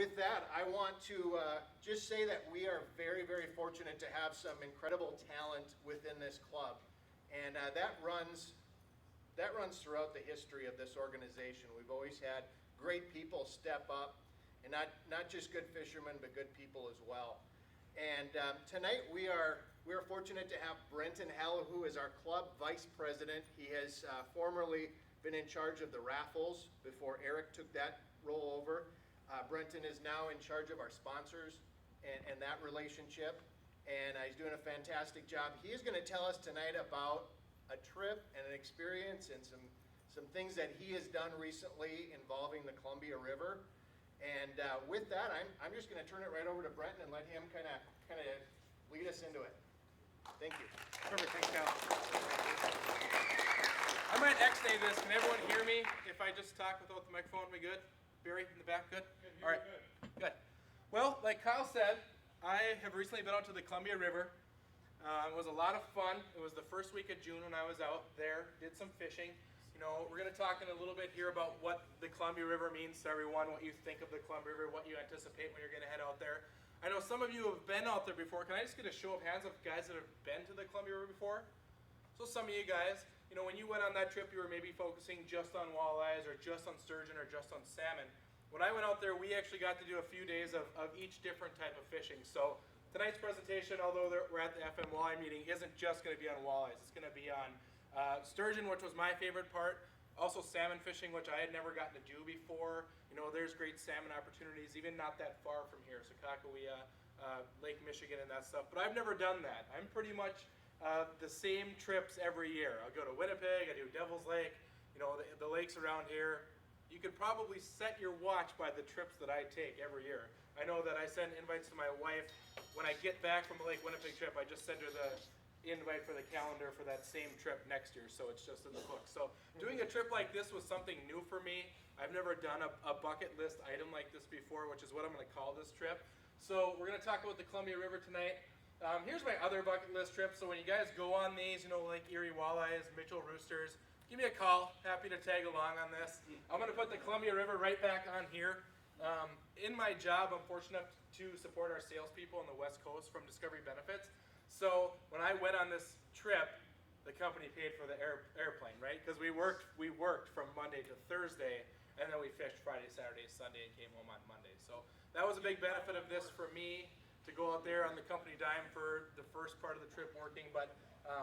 with that, I want to just say that we are very, very fortunate to have some incredible talent within this club. And that runs throughout the history of this organization. We've always had great people step up, and not just good fishermen, but good people as well. And tonight we are fortunate to have Brenton Hell, who is our club vice president. He has formerly been in charge of the raffles before Eric took that role over. Brenton is now in charge of our sponsors and that relationship, and he's doing a fantastic job. He is going to tell us tonight about a trip and an experience and some things that he has done recently involving the Columbia River. And with that, I'm just going to turn it right over to Brenton and let him kind of lead us into it. Thank you. Perfect. Thanks, Cal. I might X-nay this. Can everyone hear me if I just talk without the microphone? We good? Barry in the back, good? All right, good. Well, like Kyle said, I have recently been out to the Columbia River. It was a lot of fun. It was the first week of June when I was out there, did some fishing. You know, we're going to talk in a little bit here about what the Columbia River means to everyone, what you think of the Columbia River, what you anticipate when you're going to head out there. I know some of you have been out there before. Can I just get a show of hands of guys that have been to the Columbia River before? So some of you guys, you know, when you went on that trip, you were maybe focusing just on walleyes or just on sturgeon or just on salmon. When I went out there, we actually got to do a few days of each different type of fishing. So tonight's presentation, although we're at the FM Walleye meeting, isn't just going to be on walleyes. It's going to be on sturgeon, which was my favorite part. Also salmon fishing, which I had never gotten to do before. You know, there's great salmon opportunities, even not that far from here. Sakakawea, Lake Michigan and that stuff. But I've never done that. I'm pretty much the same trips every year. I'll go to Winnipeg, I do Devil's Lake, you know, the lakes around here. You could probably set your watch by the trips that I take every year. I know that I send invites to my wife. When I get back from the Lake Winnipeg trip, I just send her the invite for the calendar for that same trip next year, so it's just in the book. So doing a trip like this was something new for me. I've never done a bucket list item like this before, which is what I'm going to call this trip. So we're going to talk about the Columbia River tonight. Here's my other bucket list trip. So when you guys go on these, you know, Lake Erie Walleyes, Mitchell Roosters, give me a call. Happy to tag along on this. I'm going to put the Columbia River right back on here. In my job, I'm fortunate enough to support our salespeople on the West Coast from Discovery Benefits. So when I went on this trip, the company paid for the airplane, right? Because we worked from Monday to Thursday, and then we fished Friday, Saturday, Sunday, and came home on Monday. So that was a big benefit of this for me, to go out there on the company dime for the first part of the trip working, but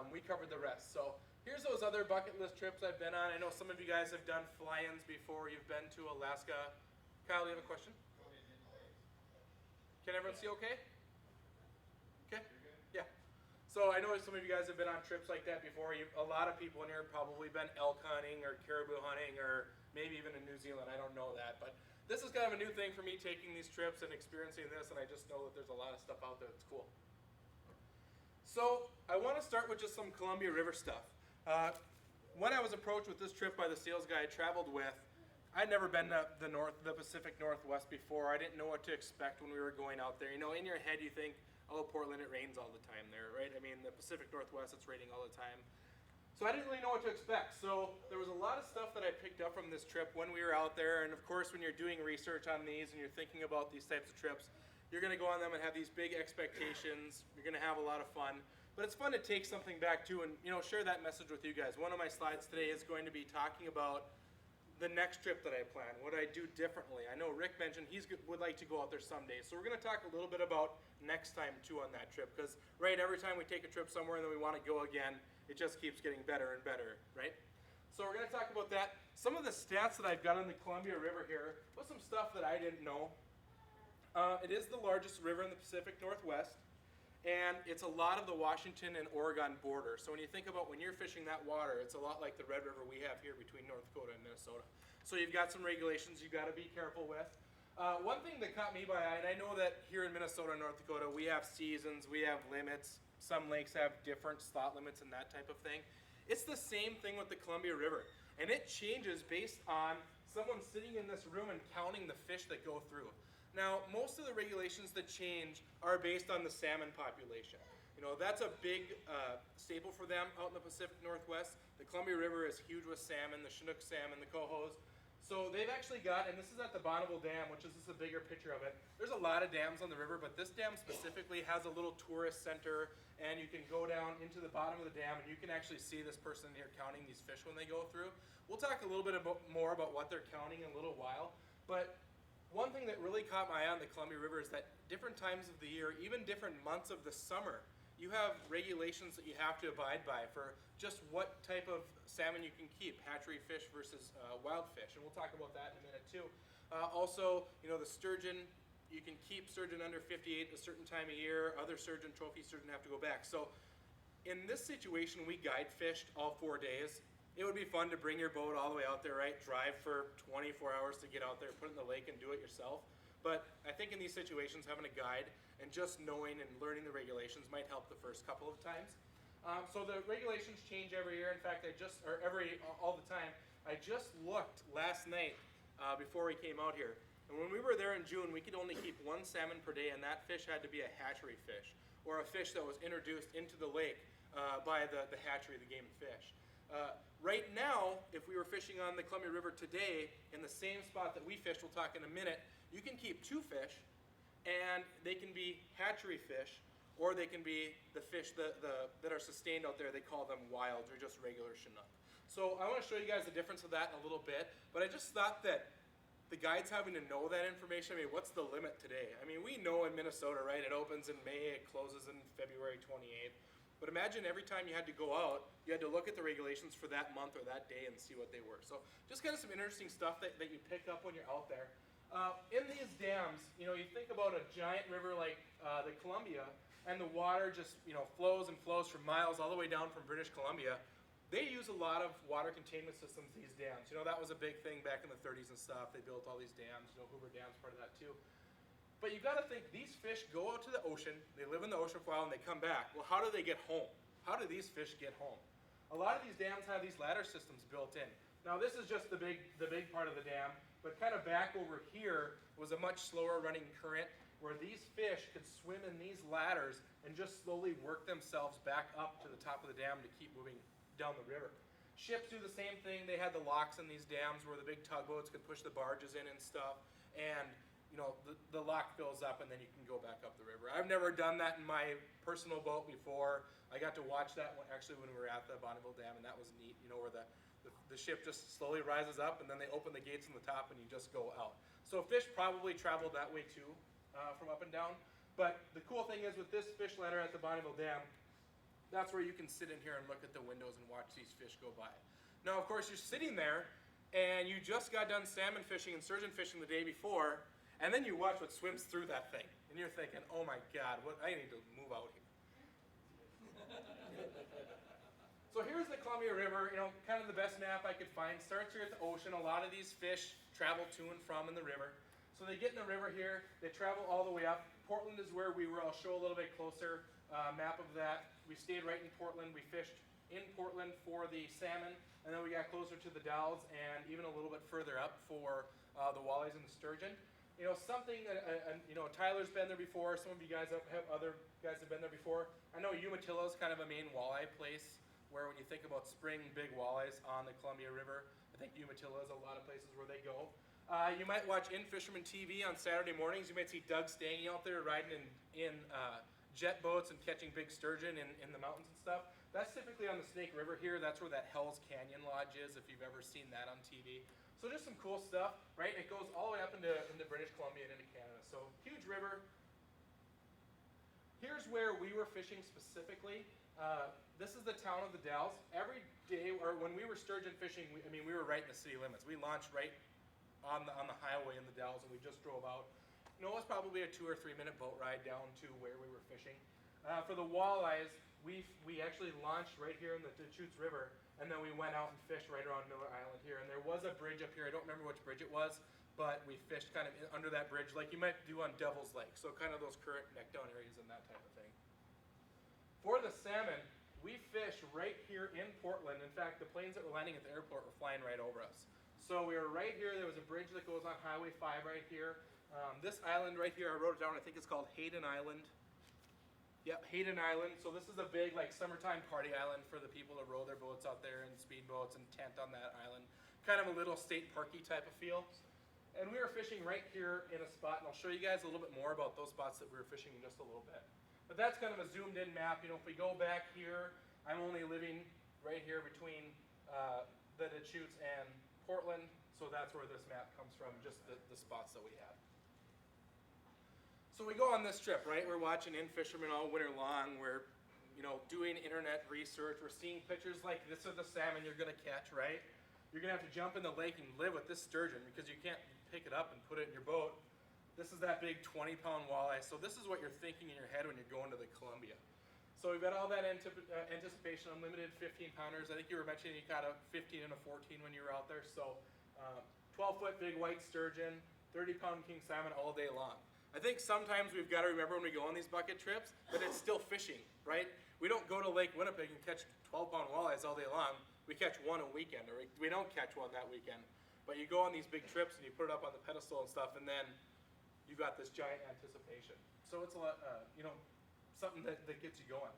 we covered the rest. So here's those other bucket list trips I've been on. I know some of you guys have done fly-ins before. You've been to Alaska. Kyle, do you have a question? Can everyone see okay? Okay? Yeah. So I know some of you guys have been on trips like that before. A lot of people in here have probably been elk hunting or caribou hunting or maybe even in New Zealand. I don't know that. But this is kind of a new thing for me, taking these trips and experiencing this, and I just know that there's a lot of stuff out there that's cool. So I want to start with just some Columbia River stuff. When I was approached with this trip by the sales guy I traveled with, I'd never been to the Pacific Northwest before. I didn't know what to expect when we were going out there. You know, in your head you think, oh, Portland, it rains all the time there, right? I mean, the Pacific Northwest, it's raining all the time. So I didn't really know what to expect. So there was a lot of stuff that I picked up from this trip when we were out there. And of course, when you're doing research on these and you're thinking about these types of trips, you're going to go on them and have these big expectations. You're going to have a lot of fun. But it's fun to take something back too and, you know, share that message with you guys. One of my slides today is going to be talking about the next trip that I plan, what I do differently. I know Rick mentioned he would like to go out there someday. So we're going to talk a little bit about next time too on that trip. Because, right, every time we take a trip somewhere and then we want to go again, it just keeps getting better and better, right? So we're going to talk about that. Some of the stats that I've got on the Columbia River here was some stuff that I didn't know. It is the largest river in the Pacific Northwest. And it's a lot of the Washington and Oregon border. So when you think about when you're fishing that water, it's a lot like the Red River we have here between North Dakota and Minnesota. So you've got some regulations you've got to be careful with. One thing that caught me by eye, and I know that here in Minnesota and North Dakota, we have seasons, we have limits. Some lakes have different slot limits and that type of thing. It's the same thing with the Columbia River. And it changes based on someone sitting in this room and counting the fish that go through. Now, most of the regulations that change are based on the salmon population. You know, that's a big staple for them out in the Pacific Northwest. The Columbia River is huge with salmon, the Chinook salmon, the cohos. So they've actually got, and this is at the Bonneville Dam, which is just a bigger picture of it. There's a lot of dams on the river, but this dam specifically has a little tourist center, and you can go down into the bottom of the dam, and you can actually see this person here counting these fish when they go through. We'll talk a little bit more about what they're counting in a little while, but one thing that really caught my eye on the Columbia River is that different times of the year, even different months of the summer, you have regulations that you have to abide by for just what type of salmon you can keep, hatchery fish versus wild fish, and we'll talk about that in a minute too. Also, the sturgeon, you can keep sturgeon under 58 a certain time of year. Other sturgeon, trophy sturgeon, have to go back. So in this situation, we guide fished all 4 days. It would be fun to bring your boat all the way out there, right? Drive for 24 hours to get out there, put it in the lake and do it yourself. But I think in these situations, having a guide and just knowing and learning the regulations might help the first couple of times. So the regulations change every year. In fact, all the time. I just looked last night before we came out here. And when we were there in June, we could only keep 1 salmon per day, and that fish had to be a hatchery fish, or a fish that was introduced into the lake by the hatchery, the game and fish. Right now, if we were fishing on the Columbia River today, in the same spot that we fished, we'll talk in a minute, you can keep 2 fish, and they can be hatchery fish, or they can be the fish that are sustained out there. They call them wilds, or just regular Chinook. So I want to show you guys the difference of that in a little bit, but I just thought that the guides having to know that information, I mean, what's the limit today? I mean, we know in Minnesota, right, it opens in May, it closes in February 28th. But imagine every time you had to go out, you had to look at the regulations for that month or that day and see what they were. So just kind of some interesting stuff that you pick up when you're out there. In these dams, you think about a giant river like the Columbia, and the water just flows and flows for miles all the way down from British Columbia. They use a lot of water containment systems, these dams. That was a big thing back in the 30s and stuff. They built all these dams. Hoover Dam's part of that too. But you got to think, these fish go out to the ocean, they live in the ocean for a while, and they come back. Well, how do they get home? How do these fish get home? A lot of these dams have these ladder systems built in. Now, this is just the big part of the dam, but kind of back over here was a much slower running current where these fish could swim in these ladders and just slowly work themselves back up to the top of the dam to keep moving down the river. Ships do the same thing. They had the locks in these dams where the big tugboats could push the barges in and stuff, and the lock fills up and then you can go back up the river. I've never done that in my personal boat before. I got to watch that when we were at the Bonneville Dam, and that was neat, where the ship just slowly rises up and then they open the gates on the top and you just go out. So fish probably traveled that way too, from up and down. But the cool thing is with this fish ladder at the Bonneville Dam, that's where you can sit in here and look at the windows and watch these fish go by. Now, of course, you're sitting there and you just got done salmon fishing and sturgeon fishing the day before, and then you watch what swims through that thing. And you're thinking, oh my God, I need to move out here. So here's the Columbia River, kind of the best map I could find. Starts here at the ocean. A lot of these fish travel to and from in the river. So they get in the river here, they travel all the way up. Portland is where we were. I'll show a little bit closer map of that. We stayed right in Portland. We fished in Portland for the salmon, and then we got closer to the Dalles and even a little bit further up for the walleyes and the sturgeon. Something that, Tyler's been there before. Some of you guys other guys have been there before. I know Umatilla is kind of a main walleye place where when you think about spring big walleyes on the Columbia River, I think Umatilla is a lot of places where they go. You might watch In Fisherman TV on Saturday mornings. You might see Doug Stange out there riding in jet boats and catching big sturgeon in the mountains and stuff. That's typically on the Snake River here. That's where that Hell's Canyon Lodge is, if you've ever seen that on TV. So just some cool stuff, right? It goes all the way up into British Columbia and into Canada. So huge river. Here's where we were fishing specifically. This is the town of the Dalles. Every day, or when we were sturgeon fishing, we were right in the city limits. We launched right on the highway in the Dalles, and we just drove out. It was probably a 2 or 3 minute boat ride down to where we were fishing. For the walleyes, we actually launched right here in the Deschutes River, and then we went out and fished right around Miller Island here. And there was a bridge up here. I don't remember which bridge it was, but we fished kind of under that bridge like you might do on Devil's Lake. So kind of those current neck down areas and that type of thing. For the salmon, we fished right here in Portland. In fact, the planes that were landing at the airport were flying right over us. So we were right here. There was a bridge that goes on Highway 5 right here. This island right here, I wrote it down. I think it's called Hayden Island. Yep, Hayden Island. So this is a big summertime party island for the people to row their boats out there and speedboats and tent on that island. kind of a little state parky type of feel. And we were fishing right here in a spot, and I'll show you guys a little bit more about those spots that we were fishing in just a little bit. But that's kind of a zoomed in map. You know, if we go back here, I'm only living right here between the Deschutes and Portland, so that's where this map comes from, just the spots that we have. So we go on this trip, right? We're watching In Fisherman all winter long. We're, you know, doing internet research. We're seeing pictures like this of the salmon you're gonna catch, right? You're gonna have to jump in the lake and live with this sturgeon because you can't pick it up and put it in your boat. This is that big 20-pound walleye. So this is what you're thinking in your head when you're going to the Columbia. So we've got all that anticipation, unlimited 15-pounders. I think you were mentioning you caught a 15 and a 14 when you were out there. So 12-foot big white sturgeon, 30-pound king salmon all day long. I think sometimes we've got to remember when we go on these bucket trips that it's still fishing, right? We don't go to Lake Winnipeg and catch 12-pound walleyes all day long. We catch one a weekend, or we don't catch one that weekend. But you go on these big trips and you put it up on the pedestal and stuff, and then you got this giant anticipation. So it's a lot, you know, something that gets you going.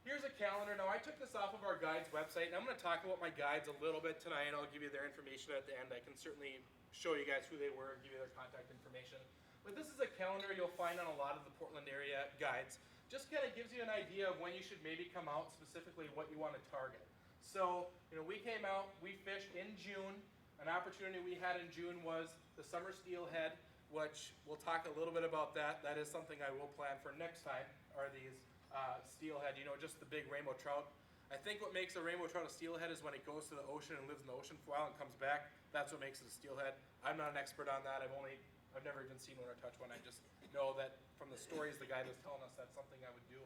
Here's a calendar. Now I took this off of our guides website, and I'm going to talk about my guides a little bit tonight, and I'll give you their information at the end. I can certainly show you guys who they were and give you their contact information. But this is a calendar you'll find on a lot of the Portland area guides. Just kind of gives you an idea of when you should maybe come out, specifically what you want to target. So, you know, we came out, we fished in June. An opportunity we had in June was the summer steelhead, which we'll talk a little bit about that. That is something I will plan for next time, are these steelhead, you know, just the big rainbow trout. I think what makes a rainbow trout a steelhead is when it goes to the ocean and lives in the ocean for a while and comes back. That's what makes it a steelhead. I'm not an expert on that. I've never even seen one or touched one. I just know that from the stories the guide was telling us that's something I would do.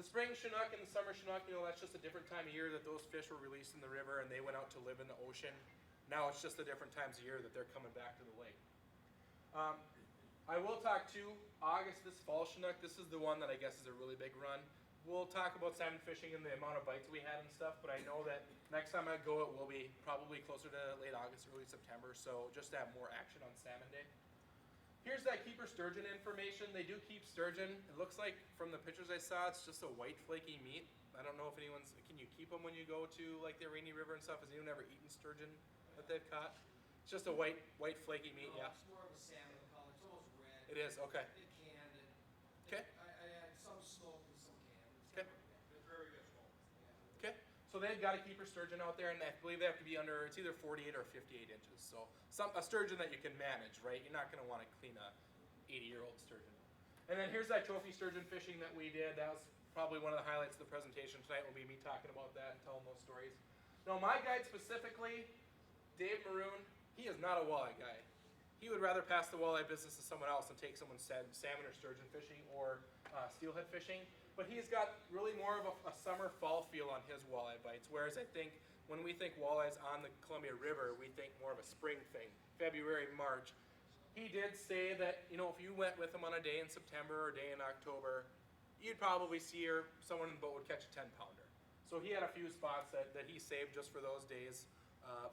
The spring Chinook and the summer Chinook, you know, that's just a different time of year that those fish were released in the river and they went out to live in the ocean. Now it's just the different times of year that they're coming back to the lake. I will talk to August, this fall Chinook. This is the one that I guess is a really big run. We'll talk about salmon fishing and the amount of bites we had and stuff, but I know that next time I go it will be probably closer to late August, early September, so just to have more action on Salmon Day. Here's that keeper sturgeon information. They do keep sturgeon. It looks like from the pictures I saw, it's just a white flaky meat. I don't know if can you keep them when you go to like the Rainy River and stuff? Has anyone ever eaten sturgeon that they've caught? It's just a white flaky meat, No, yeah. it's more of a salmon color. It's almost red. It is, okay. It canned. Okay. I had some smoked and some canned. Okay. It's very good smoke. Yeah. Okay, so they've got a keeper sturgeon out there, and I believe they have to be under, it's either 48 or 58 inches. So a sturgeon that you can manage, right? You're not going to want to clean a 80-year-old sturgeon. And then here's that trophy sturgeon fishing that we did. That was probably one of the highlights of the presentation tonight will be me talking about that and telling those stories. Now my guide specifically, Dave Maroon, he is not a walleye guy. He would rather pass the walleye business to someone else and take someone's salmon or sturgeon fishing or steelhead fishing. But he's got really more of a summer fall feel on his walleye bites. Whereas I think when we think walleyes on the Columbia River, we think more of a spring thing, February, March. He did say that, you know, if you went with him on a day in September or a day in October, you'd probably see someone in the boat would catch a 10-pounder. So he had a few spots that he saved just for those days,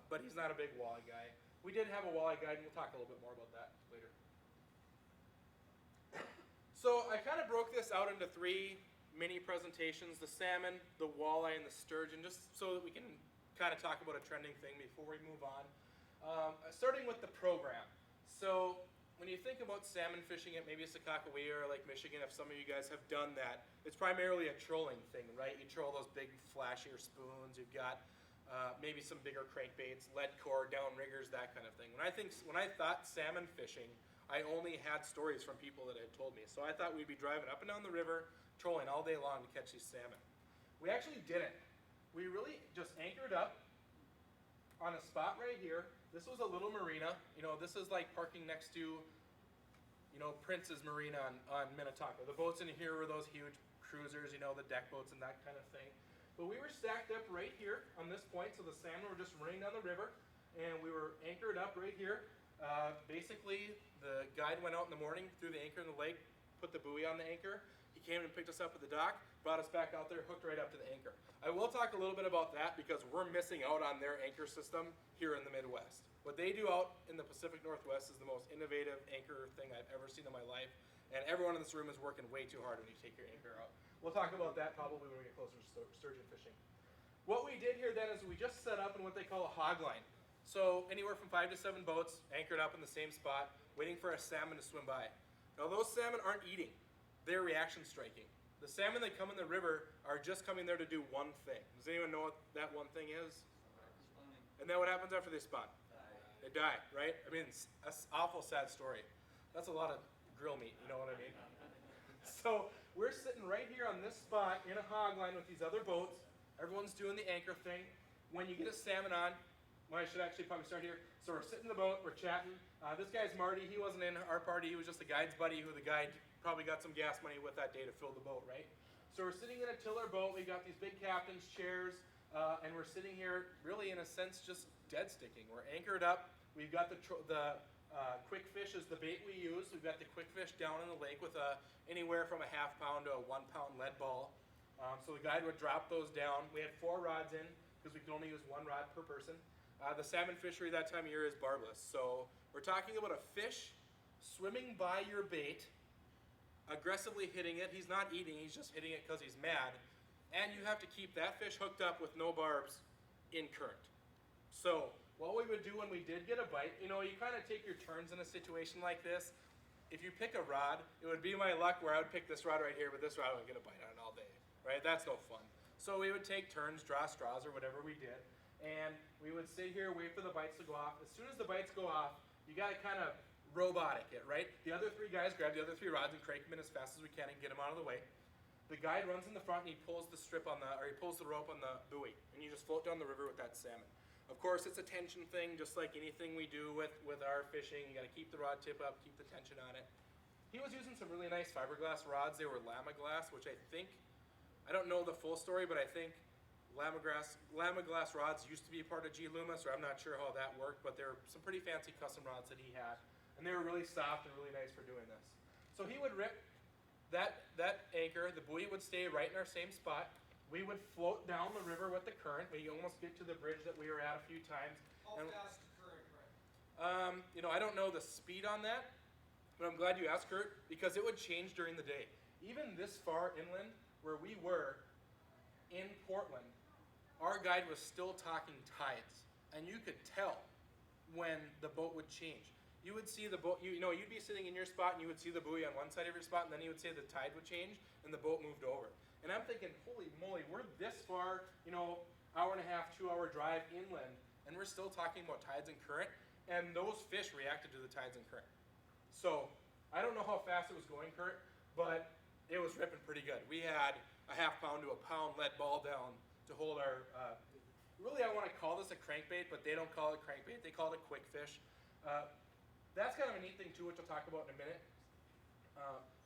but he's not a big walleye guy. We did have a walleye guide, and we'll talk a little bit more about that later. So I kind of broke this out into 3 mini presentations, the salmon, the walleye, and the sturgeon, just so that we can kind of talk about a trending thing before we move on. Starting with the program. So when you think about salmon fishing at maybe Sakakawea or Lake Michigan, if some of you guys have done that, it's primarily a trolling thing, right? You troll those big flashier spoons. You've got maybe some bigger crankbaits, lead core, downriggers, that kind of thing. When I thought salmon fishing, I only had stories from people that had told me. So I thought we'd be driving up and down the river, trolling all day long to catch these salmon. We actually didn't. We really just anchored up on a spot right here. This was a little marina. You know, this is like parking next to, you know, Prince's Marina on Minnetonka. The boats in here were those huge cruisers, you know, the deck boats and that kind of thing. But we were stacked up right here on this point, so the salmon were just running down the river, and we were anchored up right here. Basically, the guide went out in the morning, threw the anchor in the lake, put the buoy on the anchor. He came and picked us up at the dock, brought us back out there, hooked right up to the anchor. I will talk a little bit about that because we're missing out on their anchor system here in the Midwest. What they do out in the Pacific Northwest is the most innovative anchor thing I've ever seen in my life, and everyone in this room is working way too hard when you take your anchor out. We'll talk about that probably when we get closer to sturgeon fishing. what we did here then is we just set up in what they call a hog line. So anywhere from 5 to 7 boats anchored up in the same spot, waiting for a salmon to swim by. Now those salmon aren't eating, they're reaction striking. The salmon that come in the river are just coming there to do one thing. Does anyone know what that one thing is? And then what happens after they spawn? They die, right? I mean, it's an awful sad story. That's a lot of grill meat, you know what I mean? So we're sitting right here on this spot in a hog line with these other boats. Everyone's doing the anchor thing. When you get a salmon on, well, I should actually probably start here. So we're sitting in the boat, we're chatting. This guy's Marty. He wasn't in our party. He was just the guide's buddy who the guide probably got some gas money with that day to fill the boat, right? So we're sitting in a tiller boat. We got these big captain's chairs, and we're sitting here really in a sense just dead sticking. We're anchored up. We've got the quick fish is the bait we use. We've got the quick fish down in the lake with anywhere from a ½ pound to a 1 pound lead ball. So the guide would drop those down. We had 4 rods in because we can only use 1 rod per person. The salmon fishery that time of year is barbless. So we're talking about a fish swimming by your bait, aggressively hitting it. He's not eating, he's just hitting it because he's mad. And you have to keep that fish hooked up with no barbs in current. So what we would do when we did get a bite, you kind of take your turns in a situation like this. If you pick a rod, it would be my luck where I would pick this rod right here, but this rod I would get a bite on it all day, right? That's no fun. So we would take turns, draw straws or whatever we did, and we would sit here, wait for the bites to go off. As soon as the bites go off, you got to kind of robotic it, right? The other 3 guys grab the other 3 rods and crank them in as fast as we can and get them out of the way. The guide runs in the front and he pulls the strip he pulls the rope on the buoy, and you just float down the river with that salmon. Of course, it's a tension thing, just like anything we do with our fishing. You got to keep the rod tip up, keep the tension on it. He was using some really nice fiberglass rods. They were Lama glass, which I don't know the full story, but I think Lama glass rods used to be part of G Loomis, or I'm not sure how that worked, but there were some pretty fancy custom rods that he had, and they were really soft and really nice for doing this. So he would rip that anchor. The buoy would stay right in our same spot. We would float down the river with the current. We almost get to the bridge that we were at a few times. How fast the current run? I don't know the speed on that, but I'm glad you asked, Kurt, because it would change during the day. Even this far inland, where we were in Portland, our guide was still talking tides, and you could tell when the boat would change. You would see the boat, you'd be sitting in your spot, and you would see the buoy on one side of your spot, and then he would say the tide would change, and the boat moved over. And I'm thinking, holy moly, we're this far, hour and a half, 2 hour drive inland, and we're still talking about tides and current, and those fish reacted to the tides and current. So, I don't know how fast it was going, Kurt, but it was ripping pretty good. We had a ½ pound to a pound lead ball down to hold our, really I want to call this a crankbait, but they don't call it crankbait, they call it quick fish. That's kind of a neat thing too, which I'll talk about in a minute.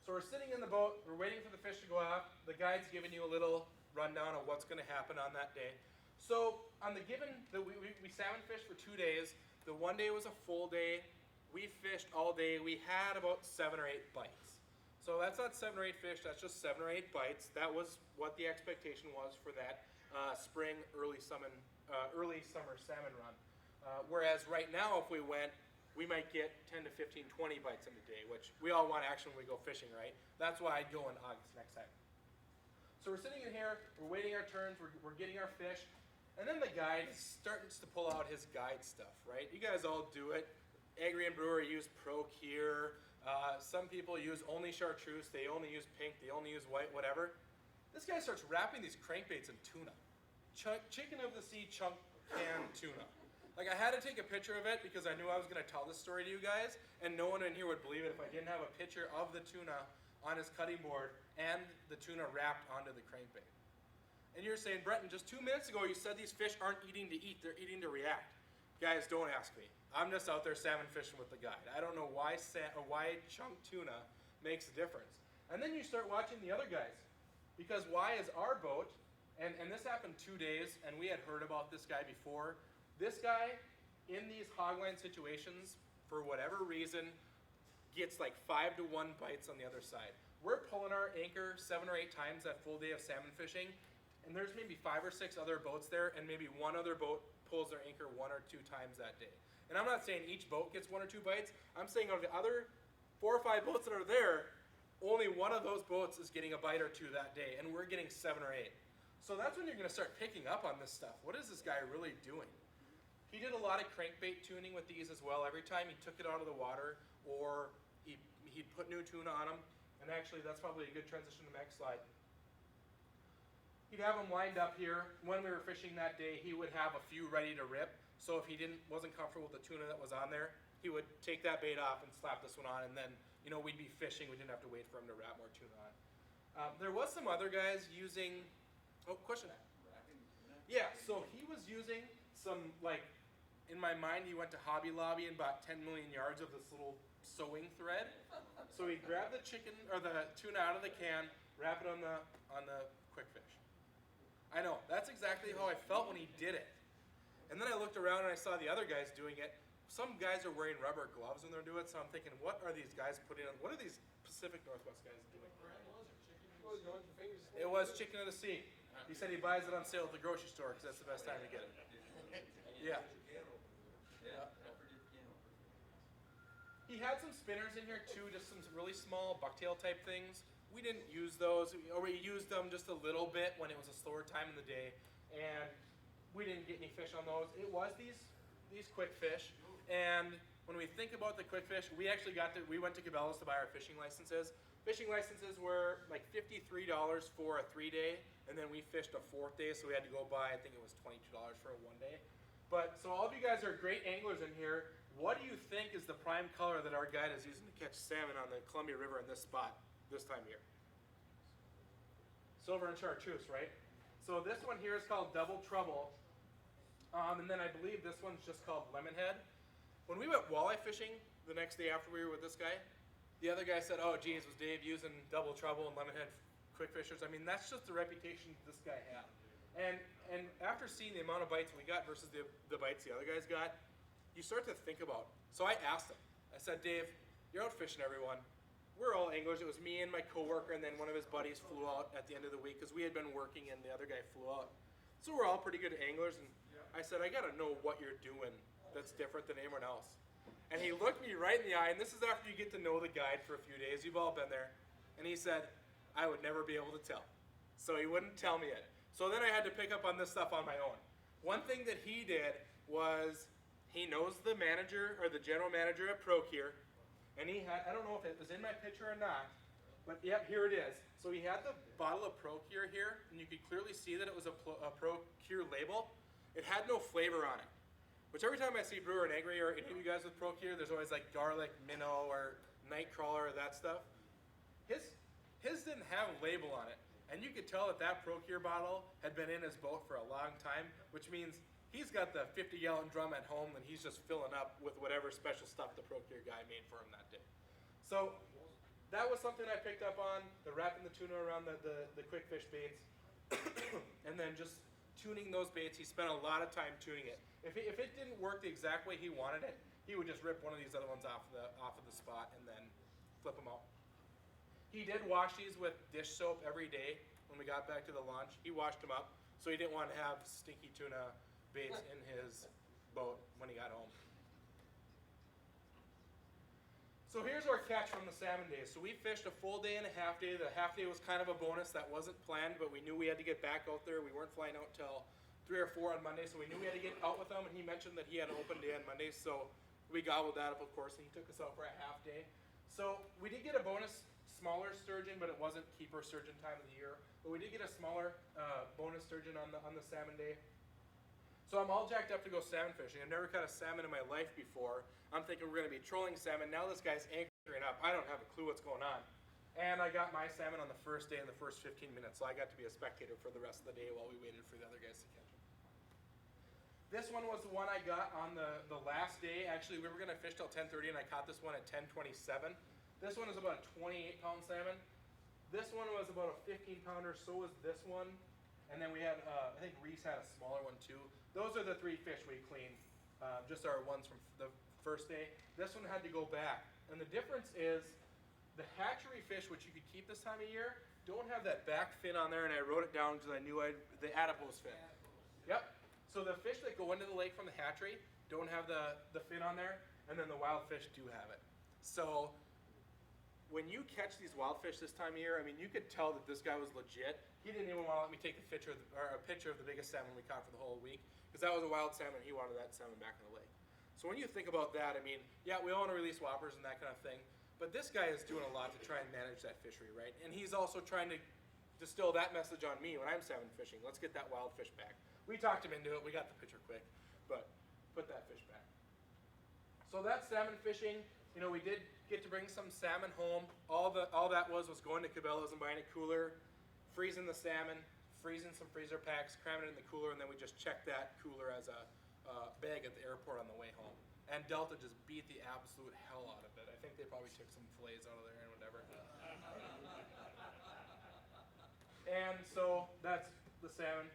So we're sitting in the boat, we're waiting for the fish to go off. The guide's giving you a little rundown of what's going to happen on that day. So on we salmon fished for 2 days. The one day was a full day. We fished all day. We had about 7 or 8 bites. So that's not 7 or 8 fish, that's just 7 or 8 bites. That was what the expectation was for that spring, early summer salmon run. Whereas right now, if we went, we might get 10 to 15, 20 bites in a day, which we all want action when we go fishing, right? That's why I'd go in August next time. So we're sitting in here, we're waiting our turns, we're getting our fish, and then the guide starts to pull out his guide stuff, right? You guys all do it. Agrian Brewer use Pro Cure. Some people use only chartreuse, they only use pink, they only use white, whatever. This guy starts wrapping these crankbaits in tuna. Chicken of the sea chunk canned tuna. Like, I had to take a picture of it because I knew I was going to tell this story to you guys, and no one in here would believe it if I didn't have a picture of the tuna on his cutting board and the tuna wrapped onto the crankbait. And you're saying, Brenton, just 2 minutes ago you said these fish aren't eating to eat, they're eating to react. Guys, don't ask me. I'm just out there salmon fishing with the guide. I don't know why chunk tuna makes a difference. And then you start watching the other guys, because why is our boat, and this happened 2 days, and we had heard about this guy before. This guy, in these hogline situations, for whatever reason, gets like 5 to 1 bites on the other side. We're pulling our anchor 7 or 8 times that full day of salmon fishing, and there's maybe 5 or 6 other boats there, and maybe one other boat pulls their anchor 1 or 2 times that day. And I'm not saying each boat gets 1 or 2 bites. I'm saying of the other 4 or 5 boats that are there, only one of those boats is getting a bite or 2 that day, and we're getting 7 or 8. So that's when you're going to start picking up on this stuff. What is this guy really doing? He did a lot of crankbait tuning with these as well. Every time he took it out of the water or he'd put new tuna on them. And actually, that's probably a good transition to the next slide. He'd have them lined up here. When we were fishing that day, he would have a few ready to rip. So if he wasn't comfortable with the tuna that was on there, he would take that bait off and slap this one on, and then, you know, we'd be fishing. We didn't have to wait for him to wrap more tuna on. There was some other guys using, question? Yeah, so he was using some, like, in my mind, he went to Hobby Lobby and bought 10 million yards of this little sewing thread. So he grabbed the chicken, or the tuna out of the can, wrap it on the quick fish. I know, that's exactly how I felt when he did it. And then I looked around and I saw the other guys doing it. Some guys are wearing rubber gloves when they're doing it, so I'm thinking, what are these guys putting on? What are these Pacific Northwest guys doing? It was chicken of the sea. He said he buys it on sale at the grocery store because that's the best time to get it. Yeah. He had some spinners in here too, just some really small bucktail type things. We didn't use those, or we used them just a little bit when it was a slower time in the day, and we didn't get any fish on those. It was these quick fish, and when we think about the quick fish, we went to Cabela's to buy our fishing licenses. Fishing licenses were like $53 for a 3-day, and then we fished a 4th day, so we had to go buy, I think it was $22 for a 1-day. But, so all of you guys are great anglers in here. What do you think is the prime color that our guide is using to catch salmon on the Columbia River in this spot this time of year? Silver and chartreuse, right? So this one here is called Double Trouble. And then I believe this one's just called Lemonhead. When we went walleye fishing the next day after we were with this guy, the other guy said, oh geez, was Dave using Double Trouble and Lemonhead quick fishers? I mean, that's just the reputation this guy had. And after seeing the amount of bites we got versus the bites the other guys got, you start to think about. So I asked him, I said, Dave, you're out fishing everyone. We're all anglers. It was me and my coworker, and then one of his buddies flew out at the end of the week because we had been working and the other guy flew out. So we're all pretty good anglers, and I said, I gotta know what you're doing that's different than anyone else. And he looked me right in the eye, and this is after you get to know the guide for a few days. You've all been there. And he said, I would never be able to tell. So he wouldn't tell me it. So then I had to pick up on this stuff on my own. One thing that he did was he knows the manager or the general manager at ProCure, and he had, I don't know if it was in my picture or not, but yep, here it is. So he had the bottle of ProCure here, and you could clearly see that it was a ProCure label. It had no flavor on it, which every time I see Brewer and Angry or any of you guys with ProCure, there's always like garlic, minnow, or nightcrawler or that stuff. His didn't have a label on it, and you could tell that that ProCure bottle had been in his boat for a long time, which means he's got the 50-gallon drum at home and he's just filling up with whatever special stuff the ProCure guy made for him that day. So that was something I picked up on, the wrapping the tuna around the quick fish baits, and then just tuning those baits. He spent a lot of time tuning it. If it didn't work the exact way he wanted it, he would just rip one of these other ones off of the spot and then flip them out. He did wash these with dish soap every day when we got back to the launch. He washed them up, so he didn't want to have stinky tuna baits in his boat when he got home. So here's our catch from the salmon days. So we fished a full day and a half day. The half day was kind of a bonus that wasn't planned, but we knew we had to get back out there. We weren't flying out till 3 or 4 on Monday, so we knew we had to get out with him, and he mentioned that he had an open day on Monday, so we gobbled that up, of course, and he took us out for a half day. So we did get a bonus smaller sturgeon, but it wasn't keeper sturgeon time of the year. But we did get a smaller bonus sturgeon on the salmon day. So I'm all jacked up to go salmon fishing. I've never caught a salmon in my life before. I'm thinking we're going to be trolling salmon. Now this guy's anchoring up. I don't have a clue what's going on. And I got my salmon on the first day in the first 15 minutes, so I got to be a spectator for the rest of the day while we waited for the other guys to catch them. This one was the one I got on the last day. Actually, we were going to fish till 10:30, and I caught this one at 10:27. This one is about a 28-pound salmon. This one was about a 15-pounder, so was this one. And then we had, I think Reese had a smaller one too. Those are the 3 fish we cleaned, just our ones from the first day. This one had to go back. And the difference is the hatchery fish, which you could keep this time of year, don't have that back fin on there, and I wrote it down because I knew the adipose fin. Yep. So the fish that go into the lake from the hatchery don't have the fin on there, and then the wild fish do have it. So when you catch these wild fish this time of year, I mean, you could tell that this guy was legit. He didn't even want to let me take a picture of the biggest salmon we caught for the whole week, because that was a wild salmon. He wanted that salmon back in the lake. So when you think about that, I mean, yeah, we all want to release whoppers and that kind of thing, but this guy is doing a lot to try and manage that fishery, right? And he's also trying to distill that message on me when I'm salmon fishing. Let's get that wild fish back. We talked him into it. We got the picture quick, but put that fish back. So that's salmon fishing. You know, we did get to bring some salmon home. All that was going to Cabela's and buying a cooler, freezing the salmon, freezing some freezer packs, cramming it in the cooler, and then we just checked that cooler as a bag at the airport on the way home. And Delta just beat the absolute hell out of it. I think they probably took some fillets out of there and whatever. And so that's the salmon.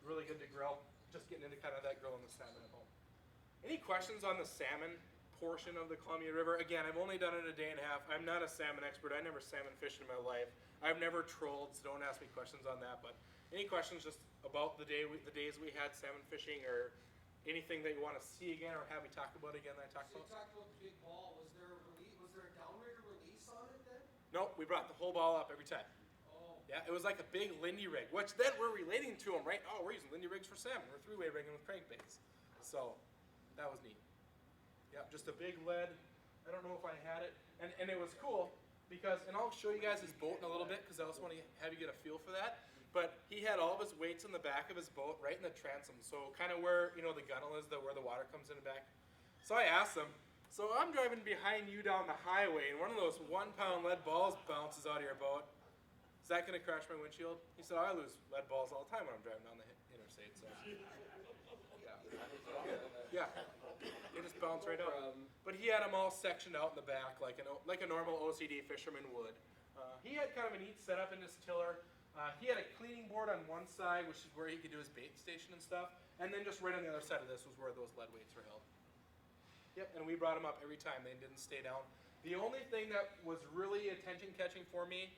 Really good to grill. Just getting into kind of that grilling the salmon at home. Any questions on the salmon portion of the Columbia River? Again, I've only done it a day and a half. I'm not a salmon expert. I never salmon fished in my life. I've never trolled, so don't ask me questions on that. But any questions just about the days we had salmon fishing, or anything that you want to see again or have me talk about again that I talked So about? you talked about the big ball. Was there a downrigger release on it then? Nope, we brought the whole ball up every time. Oh. Yeah, it was like a big Lindy rig, which then we're relating to them, right? Oh, we're using Lindy rigs for salmon. We're three-way rigging with crankbaits. So that was neat. Yep, just a big lead. I don't know if I had it. And it was cool because, and I'll show you guys his boat in a little bit because I also want to have you get a feel for that. But he had all of his weights in the back of his boat, right in the transom. So kind of where, you know, the gunnel is, where the water comes in the back. So I asked him, so I'm driving behind you down the highway and one of those 1-pound lead balls bounces out of your boat. Is that going to crash my windshield? He said, oh, I lose lead balls all the time when I'm driving down the interstate. So yeah, they just bounce right out. But he had them all sectioned out in the back like a normal OCD fisherman would. He had kind of a neat setup in his tiller. He had a cleaning board on one side, which is where he could do his bait station and stuff. And then just right on the other side of this was where those lead weights were held. Yep, and we brought them up every time. They didn't stay down. The only thing that was really attention-catching for me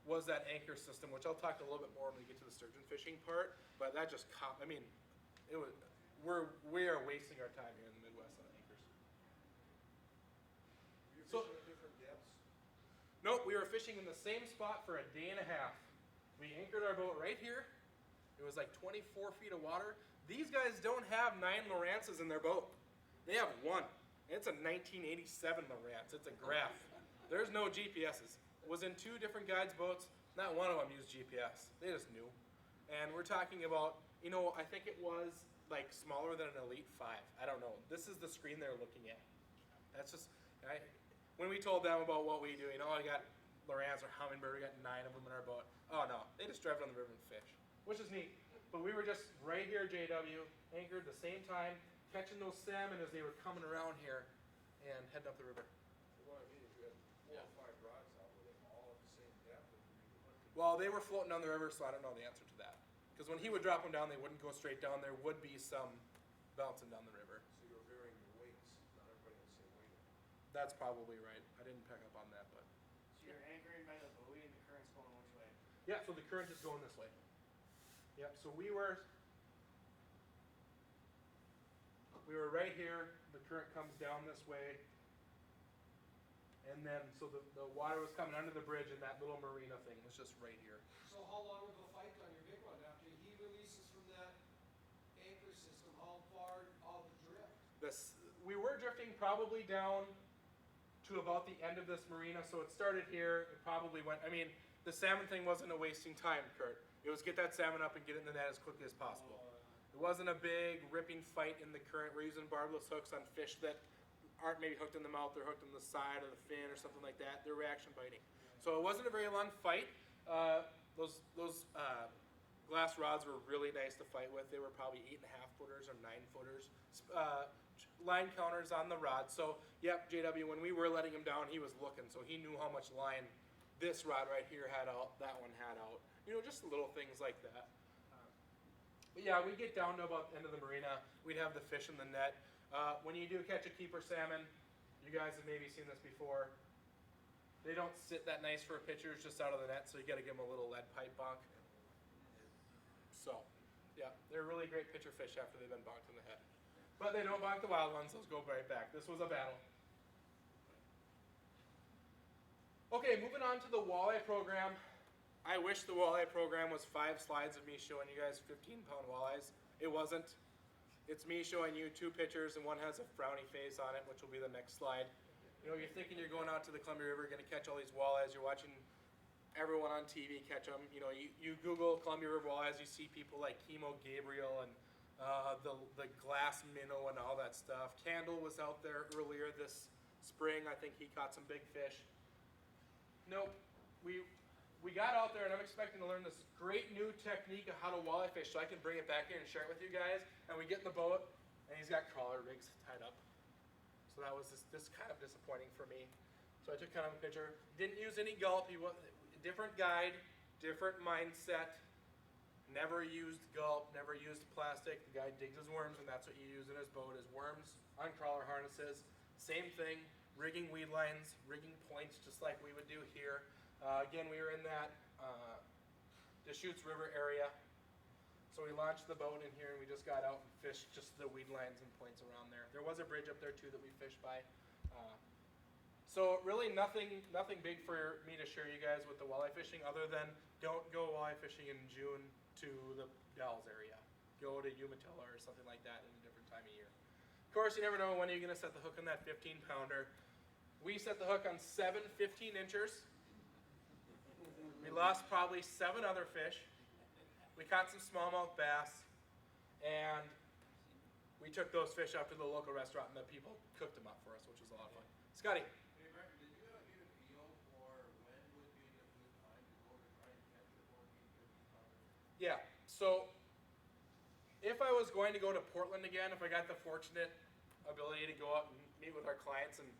was that anchor system, which I'll talk a little bit more when we get to the sturgeon fishing part. But that just caught, I mean, we are wasting our time here in the Midwest on anchors. You're So- fishing at different depths? Nope, we were fishing in the same spot for a day and a half. We anchored our boat right here. It was like 24 feet of water. These guys don't have 9 Lowrances in their boat. They have one. It's a 1987 Lowrance. It's a graph. There's no GPSs. It was in 2 different guides' boats. Not one of them used GPS. They just knew. And we're talking about, you know, I think it was like smaller than an Elite 5. I don't know. This is the screen they're looking at. That's just, when we told them about what we do, you know, I got Lowrance or Humminbird, we got 9 of them in our boat. Oh no, they just drive down the river and fish, which is neat. But we were just right here, JW, anchored the same time, catching those salmon as they were coming around here and heading up the river. So what I mean, if you had 4 or 5 rods out, were they all at the same depth? Or were you Well, they were floating down the river, so I don't know the answer to that. Because when he would drop them down, they wouldn't go straight down. There would be some bouncing down the river. so you were varying your weights, not everybody had the same weight. That's probably right. I didn't pick up on that, but So you're anchoring by the buoy and the current's going which way? yeah. So the current is going this way. Yep. So we were right here. The current comes down this way, and then so the water was coming under the bridge, and that little marina thing was just right here. So how long will the fight on your big one after he releases from that anchor system? How far out the drift? We were drifting probably down to about the end of this marina. So it started here. It probably went. I mean, the salmon thing wasn't a wasting time, Kurt. It was get that salmon up and get it in the net as quickly as possible. It wasn't a big ripping fight in the current. We're using barbless hooks on fish that aren't maybe hooked in the mouth. They're hooked in the side of the fin or something like that. They're reaction biting. So it wasn't a very long fight. Those glass rods were really nice to fight with. They were probably 8.5 footers or 9 footers. Line counters on the rod. So yep, JW, when we were letting him down, he was looking. So he knew how much line this rod right here had out, that one had out. You know, just little things like that. But yeah, we get down to about the end of the marina. We'd have the fish in the net. When you do catch a keeper salmon, you guys have maybe seen this before. They don't sit that nice for pictures just out of the net, so you got to give them a little lead pipe bonk. So, yeah, they're really great pitcher fish after they've been bonked in the head. But they don't bonk the wild ones; those go right back. This was a battle. Okay, moving on to the walleye program. I wish the walleye program was 5 slides of me showing you guys 15-pound walleyes. It wasn't. It's me showing you 2 pictures, and one has a frowny face on it, which will be the next slide. You know, you're thinking you're going out to the Columbia River, going to catch all these walleyes. You're watching everyone on TV catch them. You know, you Google Columbia River walleyes, you see people like Chemo Gabriel and the glass minnow and all that stuff. Candle was out there earlier this spring. I think he caught some big fish. Nope. We got out there, and I'm expecting to learn this great new technique of how to walleye fish, so I can bring it back here and share it with you guys. And we get in the boat, and he's got crawler rigs tied up. So that was this kind of disappointing for me. So I took kind of a picture. Didn't use any gulp. He was different guide, different mindset. Never used gulp. Never used plastic. The guy digs his worms, and that's what you use in his boat: is worms on crawler harnesses. Same thing. Rigging weed lines, rigging points, just like we would do here. Again, we were in that Deschutes River area. So we launched the boat in here, and we just got out and fished just the weed lines and points around there. There was a bridge up there too that we fished by. So really nothing big for me to share you guys with the walleye fishing, other than don't go walleye fishing in June to the Dalles area. Go to Umatilla or something like that in a different time of year. Of course, you never know when you're going to set the hook on that 15-pounder. We set the hook on 7 15-inchers. We lost probably 7 other fish. We caught some smallmouth bass, and we took those fish up to the local restaurant, and the people cooked them up for us, which was a lot of fun. Scotty. Hey, Brent, did you get a feel for when would be a good time to go to try and catch a 14, 15-pounder? Yeah, so if I was going to go to Portland again, if I got the fortunate ability to go out and meet with our clients and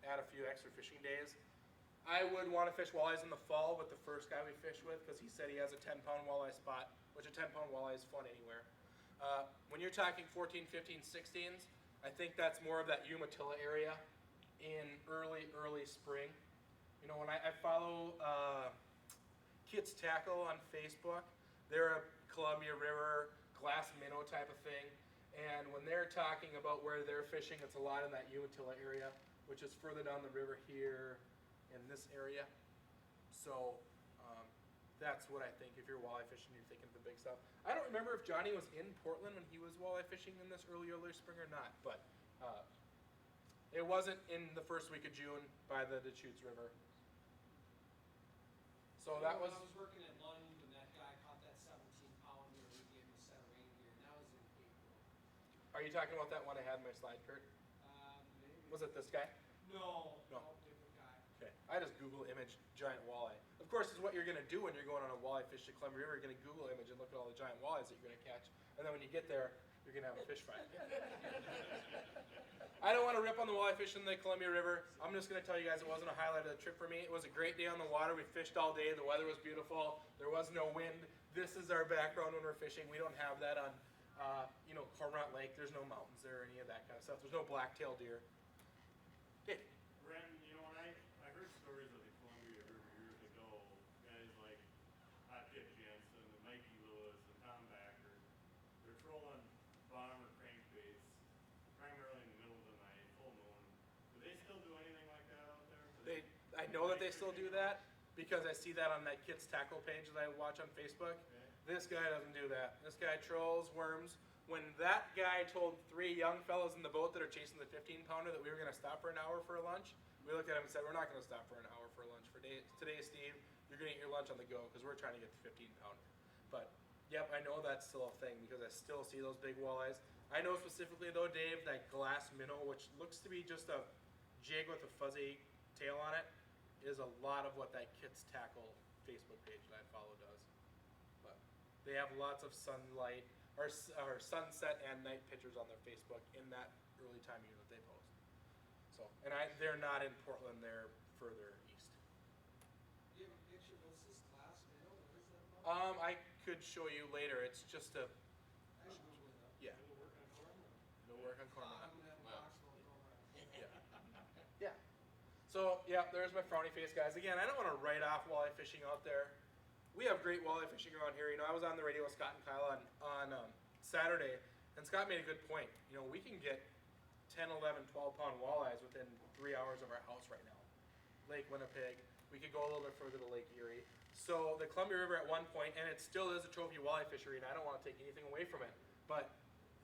add a few extra fishing days, I would want to fish walleyes in the fall with the first guy we fished with, because he said he has a 10-pound walleye spot, which a 10-pound walleye is fun anywhere. When you're talking 14, 15, 16s, I think that's more of that Umatilla area in early spring. You know, when I follow Kids Tackle on Facebook, they're a Columbia River glass minnow type of thing, and when they're talking about where they're fishing, it's a lot in that Umatilla area, which is further down the river here in this area. So that's what I think. If you're walleye fishing, you're thinking of the big stuff. I don't remember if Johnny was in Portland when he was walleye fishing in this early spring or not, but it wasn't in the first week of June by the Deschutes River. So that was. When I was working at Lund, and that guy caught that 17-pounder, we gave him a set of reindeer, and that was in April. Are you talking about that one I had in my slide, Kurt? Maybe. Was it this guy? No, No. different guy. Okay. I just Google image giant walleye. Of course, it's what you're going to do when you're going on a walleye fish to Columbia River. You're going to Google image and look at all the giant walleyes that you're going to catch. And then when you get there, you're going to have a fish fight. I don't want to rip on the walleye fish in the Columbia River. I'm just going to tell you guys it wasn't a highlight of the trip for me. It was a great day on the water. We fished all day. The weather was beautiful. There was no wind. This is our background when we're fishing. We don't have that on, Cormorant Lake. There's no mountains there or any of that kind of stuff. There's no black-tailed deer. Dave. Brandon, I heard stories of the Columbia River years ago. Guys like Hot Dip Jensen and Mikey Lewis and Tom Backer, they're trolling bomber crankbaits primarily in the middle of the night, full moon. Do they still do anything like that out there? I know that they still do that because I see that on that Kids Tackle page that I watch on Facebook. Okay. This guy doesn't do that. This guy trolls worms. When that guy told 3 young fellows in the boat that are chasing the 15-pounder that we were going to stop for an hour for a lunch, we looked at him and said, we're not going to stop for an hour for lunch. Today, Steve, you're going to eat your lunch on the go because we're trying to get the 15-pounder. But, yep, I know that's still a thing because I still see those big walleyes. I know specifically, though, Dave, that glass minnow, which looks to be just a jig with a fuzzy tail on it, is a lot of what that Kids Tackle Facebook page that I follow does. But they have lots of sunlight, or sunset and night pictures on their Facebook in that early time of year that they post. So, and they're not in Portland, they're further east. Do you have a picture? What's this glass minnow? What is that about? I could show you later. It's just a, I should Google it up. yeah, It'll work on Cormorant. it'll work on I'm Cormorant. gonna have a box full of Cormorant. Yeah. So, yeah, there's my frowny face, guys. Again, I don't want to write off walleye fishing out there. We have great walleye fishing around here. You know, I was on the radio with Scott and Kyle on Saturday, and Scott made a good point. You know, we can get 10, 11, 12-pound walleyes within 3 hours of our house right now. Lake Winnipeg. we could go a little bit further to Lake Erie. So the Columbia River at one point, and it still is a trophy walleye fishery, and I don't want to take anything away from it, but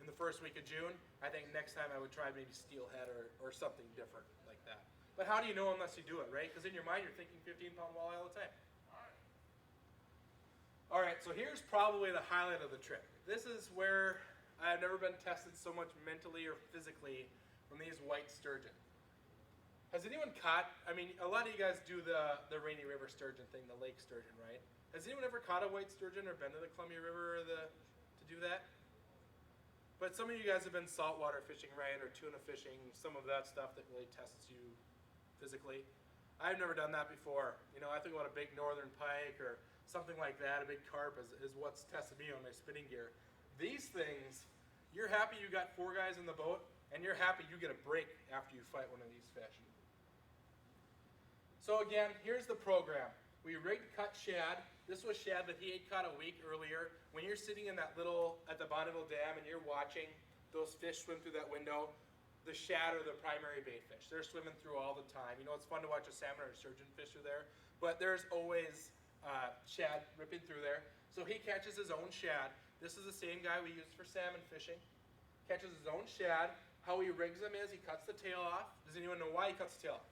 in the first week of June, I think next time I would try maybe steelhead or something different like that. But how do you know unless you do it, right? Because in your mind, you're thinking 15-pound walleye all the time. All right, so here's probably the highlight of the trip. This is where I've never been tested so much mentally or physically from these white sturgeon. Has anyone caught, I mean, a lot of you guys do the Rainy River sturgeon thing, the lake sturgeon, right? Has anyone ever caught a white sturgeon or been to the Columbia River or to do that? But some of you guys have been saltwater fishing, right, or tuna fishing, some of that stuff that really tests you physically. I've never done that before. You know, I think about a big northern pike or something like that, a big carp is what's tested me on my spinning gear. These things, you're happy you got 4 guys in the boat, and you're happy you get a break after you fight one of these fish. So again, here's the program. We rigged cut shad. This was shad that he had caught a week earlier. When you're sitting in that at the Bonneville Dam and you're watching those fish swim through that window, the shad are the primary bait fish. They're swimming through all the time. You know, it's fun to watch a salmon or a sturgeon fish through there, but there's always shad ripping through there. So he catches his own shad. This is the same guy we used for salmon fishing. Catches his own shad. How he rigs them is he cuts the tail off. Does anyone know why he cuts the tail off?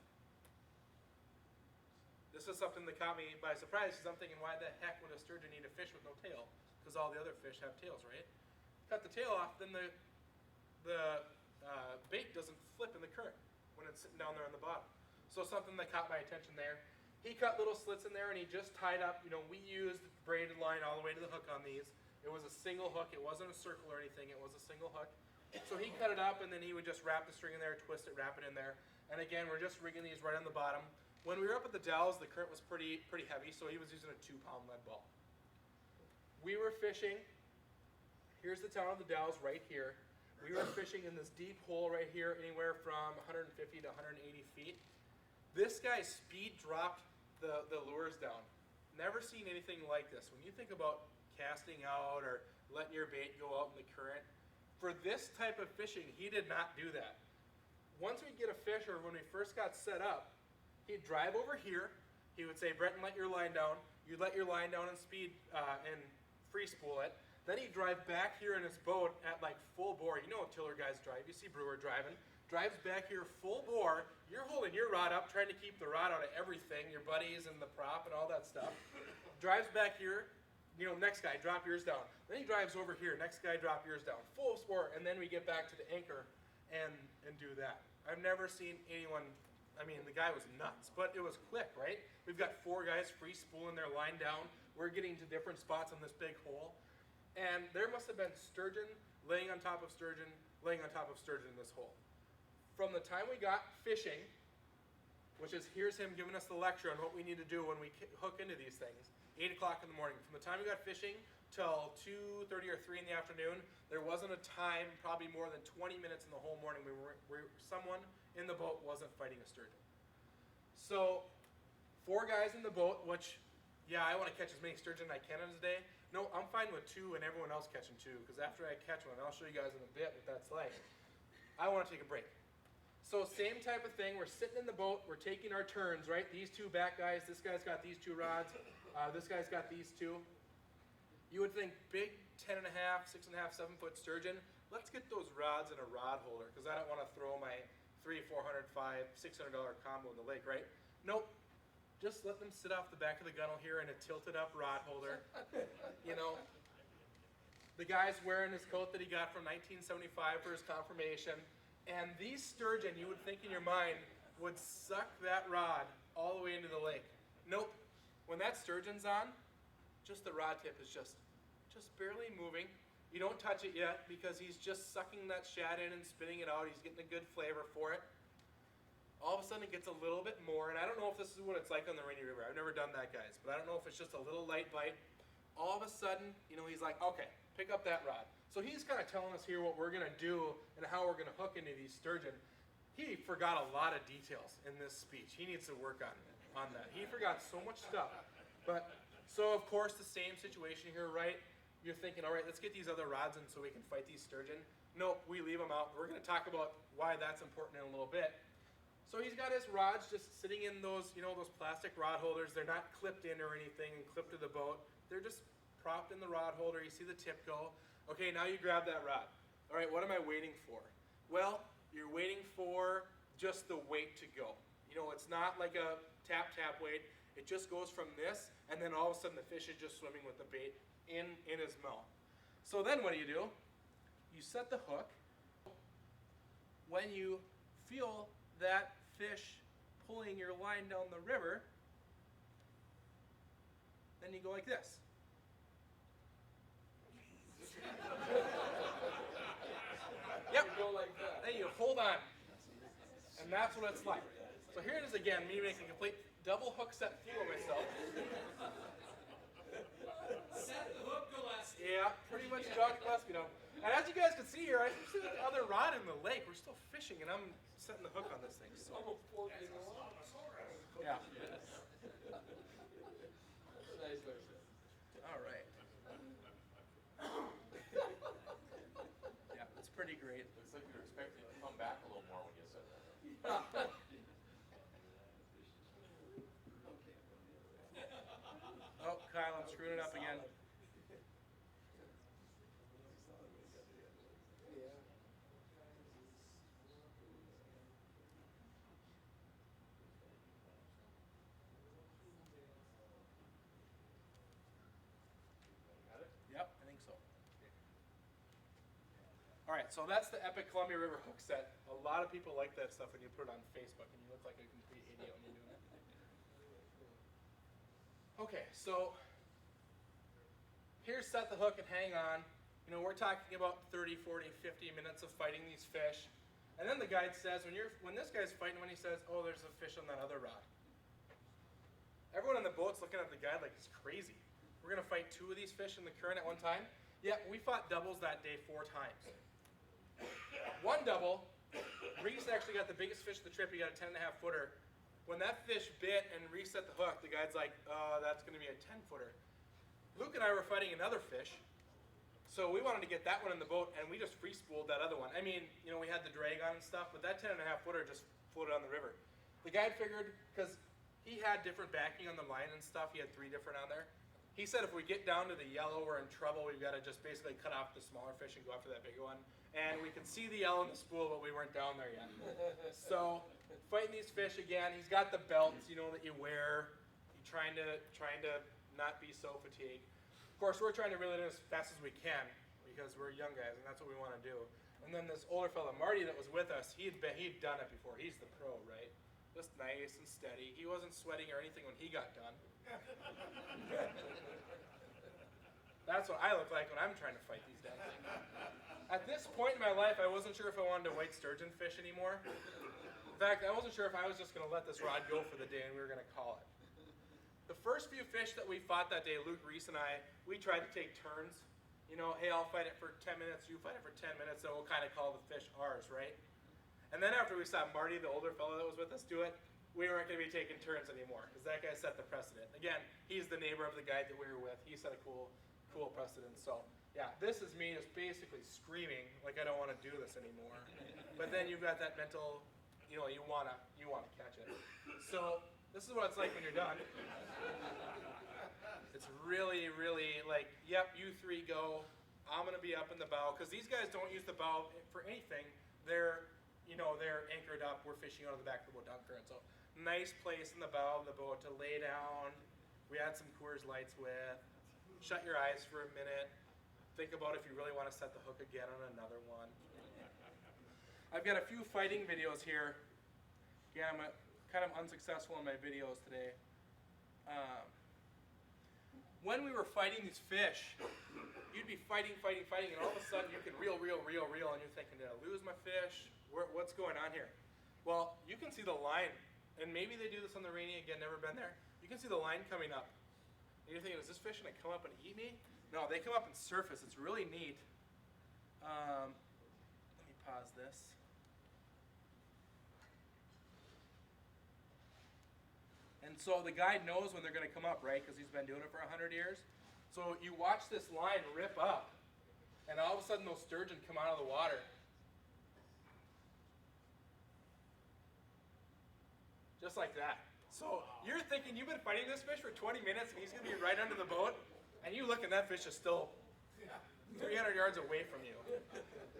This is something that caught me by surprise because I'm thinking, why the heck would a sturgeon eat a fish with no tail? Because all the other fish have tails, right? Cut the tail off, then the bait doesn't flip in the current when it's sitting down there on the bottom. So something that caught my attention there. He cut little slits in there and he just tied up, you know, we used braided line all the way to the hook on these. It was a single hook, it wasn't a circle or anything, it was a single hook. So he cut it up and then he would just wrap the string in there, twist it, wrap it in there. And again, we're just rigging these right on the bottom. When we were up at the Dells, the current was pretty heavy, so he was using a 2-pound lead ball. We were fishing, here's the town of the Dells right here. We were fishing in this deep hole right here, anywhere from 150 to 180 feet. This guy speed dropped the lures down. Never seen anything like this. When you think about casting out or letting your bait go out in the current, for this type of fishing, he did not do that. Once we'd get a fish, or when we first got set up, he'd drive over here. He would say, Brenton, let your line down. You'd let your line down and speed and free spool it. Then he'd drive back here in his boat at like full bore. You know how tiller guys drive. You see Brewer driving. Drives back here full bore. You're holding your rod up, trying to keep the rod out of everything, your buddies and the prop and all that stuff. Drives back here. You know, next guy, drop yours down. Then he drives over here. Next guy, drop yours down. Full sport. And then we get back to the anchor and do that. I've never seen anyone. I mean, the guy was nuts, but it was quick, right? We've got 4 guys free spooling their line down. We're getting to different spots on this big hole. And there must have been sturgeon laying on top of sturgeon, laying on top of sturgeon in this hole. From the time we got fishing, which is here's him giving us the lecture on what we need to do when we hook into these things, 8 o'clock in the morning. From the time we got fishing till 2:30 or 3 in the afternoon, there wasn't a time, probably more than 20 minutes in the whole morning, where someone in the boat wasn't fighting a sturgeon. So 4 guys in the boat, which, yeah, I want to catch as many sturgeon as I can in a day. No, I'm fine with 2 and everyone else catching 2, because after I catch one, I'll show you guys in a bit what that's like. I want to take a break. So same type of thing, we're sitting in the boat, we're taking our turns, right? These 2 back guys, this guy's got these 2 rods, this guy's got these 2. You would think big 10.5, 6.5, 7-foot sturgeon, let's get those rods in a rod holder, because I don't want to throw my $300, $400, $500, $600 combo in the lake, right? Nope. Just let them sit off the back of the gunnel here in a tilted up rod holder. You know, the guy's wearing his coat that he got from 1975 for his confirmation. And these sturgeon, you would think in your mind, would suck that rod all the way into the lake. Nope. When that sturgeon's on, just the rod tip is just barely moving. You don't touch it yet because he's just sucking that shad in and spitting it out. He's getting a good flavor for it. All of a sudden it gets a little bit more, and I don't know if this is what it's like on the Rainy River. I've never done that, guys, but I don't know if it's just a little light bite. All of a sudden, you know, he's like, okay, pick up that rod. So he's kind of telling us here what we're going to do and how we're going to hook into these sturgeon. He forgot a lot of details in this speech. He needs to work on that. He forgot so much stuff. But, so of course, the same situation here, right? You're thinking, all right, let's get these other rods in so we can fight these sturgeon. Nope, we leave them out. We're going to talk about why that's important in a little bit. So he's got his rods just sitting in those, those plastic rod holders. They're not clipped in or anything and clipped to the boat. They're just propped in the rod holder. You see the tip go. Okay, now you grab that rod. All right, what am I waiting for? Well, you're waiting for just the weight to go. It's not like a tap weight. It just goes from this, and then all of a sudden the fish is just swimming with the bait in his mouth. So then what do? You set the hook. When you feel that fish pulling your line down the river, then you go like this. Yep. You go like that. Then you hold on. And that's what it's like. So here it is again, me making a complete double hook set fool of myself. Set the hook, Gillespie. Yeah, pretty much John Gillespie. And as you guys can see here, I'm sitting with the other rod in the lake. We're still fishing, and I'm setting the hook on this thing. So, Almost forking along. yeah. That's a nice way to say it. All right. Yeah, it's pretty great. Looks like you were expecting to come back a little more when you said that. Oh, Kyle, I'm screwing it up again. Yep, I think so. All right, so that's the Epic Columbia River hook set. A lot of people like that stuff when you put it on Facebook, and you look like a complete idiot when you're doing it. Okay, so here's set the hook and hang on. We're talking about 30, 40, 50 minutes of fighting these fish. And then the guide says, when this guy's fighting, when he says, oh, there's a fish on that other rod. Everyone on the boat's looking at the guide like he's crazy. We're gonna fight 2 of these fish in the current at one time? Yeah, we fought doubles that day 4 times. One double, Reese actually got the biggest fish of the trip. He got a 10.5 footer. When that fish bit and Reese set the hook, the guide's like, that's gonna be a 10 footer. Luke and I were fighting another fish, so we wanted to get that one in the boat, and we just free spooled that other one. I mean, we had the drag on and stuff, but that 10.5 footer just floated on the river. The guide figured, because he had different backing on the line and stuff, he had 3 different on there. He said if we get down to the yellow, we're in trouble. We've got to just basically cut off the smaller fish and go after that big one. And we could see the yellow in the spool, but we weren't down there yet. So fighting these fish again. He's got the belts, that you wear. You're trying to not be so fatigued. Of course, we're trying to reel it in as fast as we can because we're young guys, and that's what we want to do. And then this older fella, Marty, that was with us, he'd done it before. He's the pro, right? Just nice and steady. He wasn't sweating or anything when he got done. That's what I look like when I'm trying to fight these damn things. At this point in my life, I wasn't sure if I wanted to white sturgeon fish anymore. In fact, I wasn't sure if I was just going to let this rod go for the day and we were going to call it. The first few fish that we fought that day, Luke, Reese, and I, we tried to take turns. Hey, I'll fight it for 10 minutes, you fight it for 10 minutes, and we'll kind of call the fish ours, right? And then after we saw Marty, the older fellow that was with us, do it, we weren't going to be taking turns anymore because that guy set the precedent. Again, he's the neighbor of the guy that we were with. He set a cool precedent. So yeah, this is me just basically screaming like I don't want to do this anymore. But then you've got that mental, you wanna catch it. So this is what it's like when you're done. It's really, really like, yep, you 3 go. I'm gonna be up in the bow because these guys don't use the bow for anything. They're anchored up. We're fishing out of the back of the boat down current. So nice place in the bow of the boat to lay down. We had some Coors Lights with. Shut your eyes for a minute. Think about if you really want to set the hook again on another one. I've got a few fighting videos here. Again, I'm kind of unsuccessful in my videos today. When we were fighting these fish, you'd be fighting, and all of a sudden you can reel, and you're thinking, did I lose my fish? What's going on here? Well, you can see the line, and maybe they do this on the Rainy, again, never been there. You can see the line coming up. And you're thinking, is this fish gonna come up and eat me? No, they come up and surface. It's really neat. Let me pause this. And so the guide knows when they're gonna come up, right? Because he's been doing it for 100 years. So you watch this line rip up, and all of a sudden those sturgeon come out of the water. just like that. So you're thinking you've been fighting this fish for 20 minutes and he's gonna be right under the boat, and you look and that fish is still 300 yards away from you.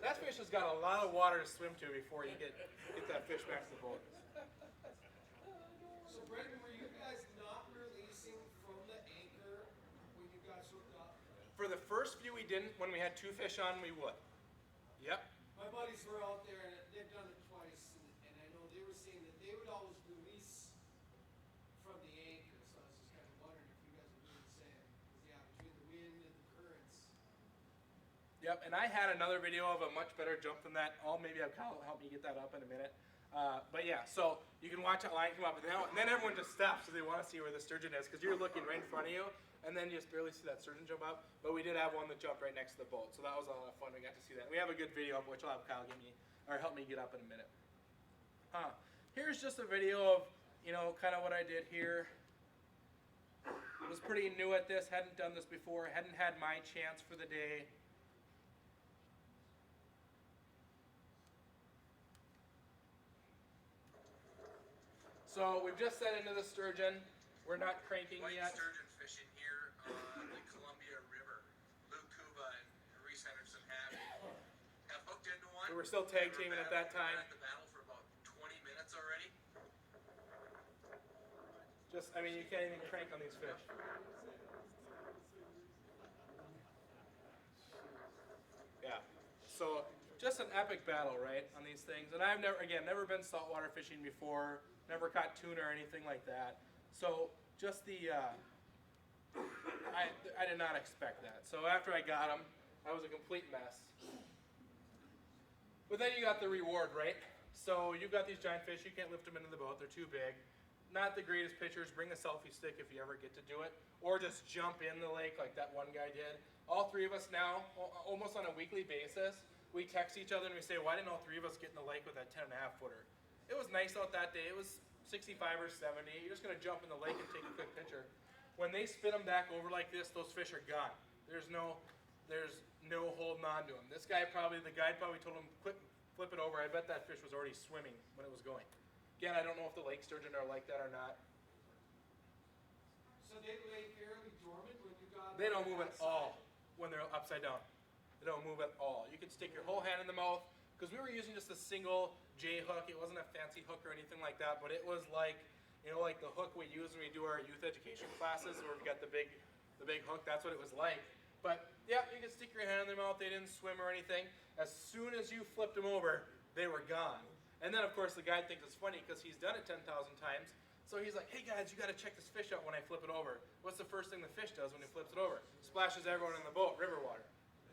That fish has got a lot of water to swim to before you get that fish back to the boat. So Brendan, were you guys not releasing from the anchor when you guys hooked up? For the first few we didn't. When we had 2 fish on, we would. Yep. My buddies were out there and they've done it twice, and I know they were saying that they would always release from the anchor. So I was just kind of wondering if you guys were doing the same. 'Cause yeah, between the wind and the currents. Yep, and I had another video of a much better jump than that. Maybe have Kyle help me get that up in a minute. But yeah, so you can watch that line come up, and then everyone just stops because they want to see where the sturgeon is, because you're looking right in front of you, and then you just barely see that sturgeon jump up. But we did have one that jumped right next to the boat, so that was a lot of fun. We got to see that. We have a good video of which I'll have Kyle help me get up in a minute. Here's just a video of, kind of what I did here. Was pretty new at this, hadn't done this before, hadn't had my chance for the day. So we've just set into the sturgeon. We're not cranking White yet. sturgeon fishing here on the Columbia River. Luke Kuba and Reese Henderson have hooked into one. We were still tag teaming at that time. We've been at the battle for about 20 minutes already. You can't even crank on these fish. Yeah. So just an epic battle, right, on these things. And I've never been saltwater fishing before. Never caught tuna or anything like that. So just I did not expect that. So after I got them, I was a complete mess. But then you got the reward, right? So you've got these giant fish. You can't lift them into the boat. They're too big. Not the greatest pictures. Bring a selfie stick if you ever get to do it. Or just jump in the lake like that one guy did. All 3 of us now, almost on a weekly basis, we text each other and we say, why didn't all 3 of us get in the lake with that 10.5 footer? It was nice out that day. It was 65 or 70. You're just going to jump in the lake and take a quick picture. When they spin them back over like this, those fish are gone. There's no holding on to them. The guide probably told him, quick, flip it over. I bet that fish was already swimming when it was going. Again, I don't know if the lake sturgeon are like that or not. So they lay fairly dormant when you got They don't them move at outside? all when they're upside down. They don't move at all. You can stick your whole hand in the mouth, because we were using just a single J hook. It wasn't a fancy hook or anything like that, but it was like, like the hook we use when we do our youth education classes, where we got the big hook. That's what it was like. But yeah, you can stick your hand in their mouth. They didn't swim or anything. As soon as you flipped them over, they were gone. And then of course the guy thinks it's funny because he's done it 10,000 times. So he's like, hey guys, you got to check this fish out when I flip it over. What's the first thing the fish does when he flips it over? Splashes everyone in the boat, river water.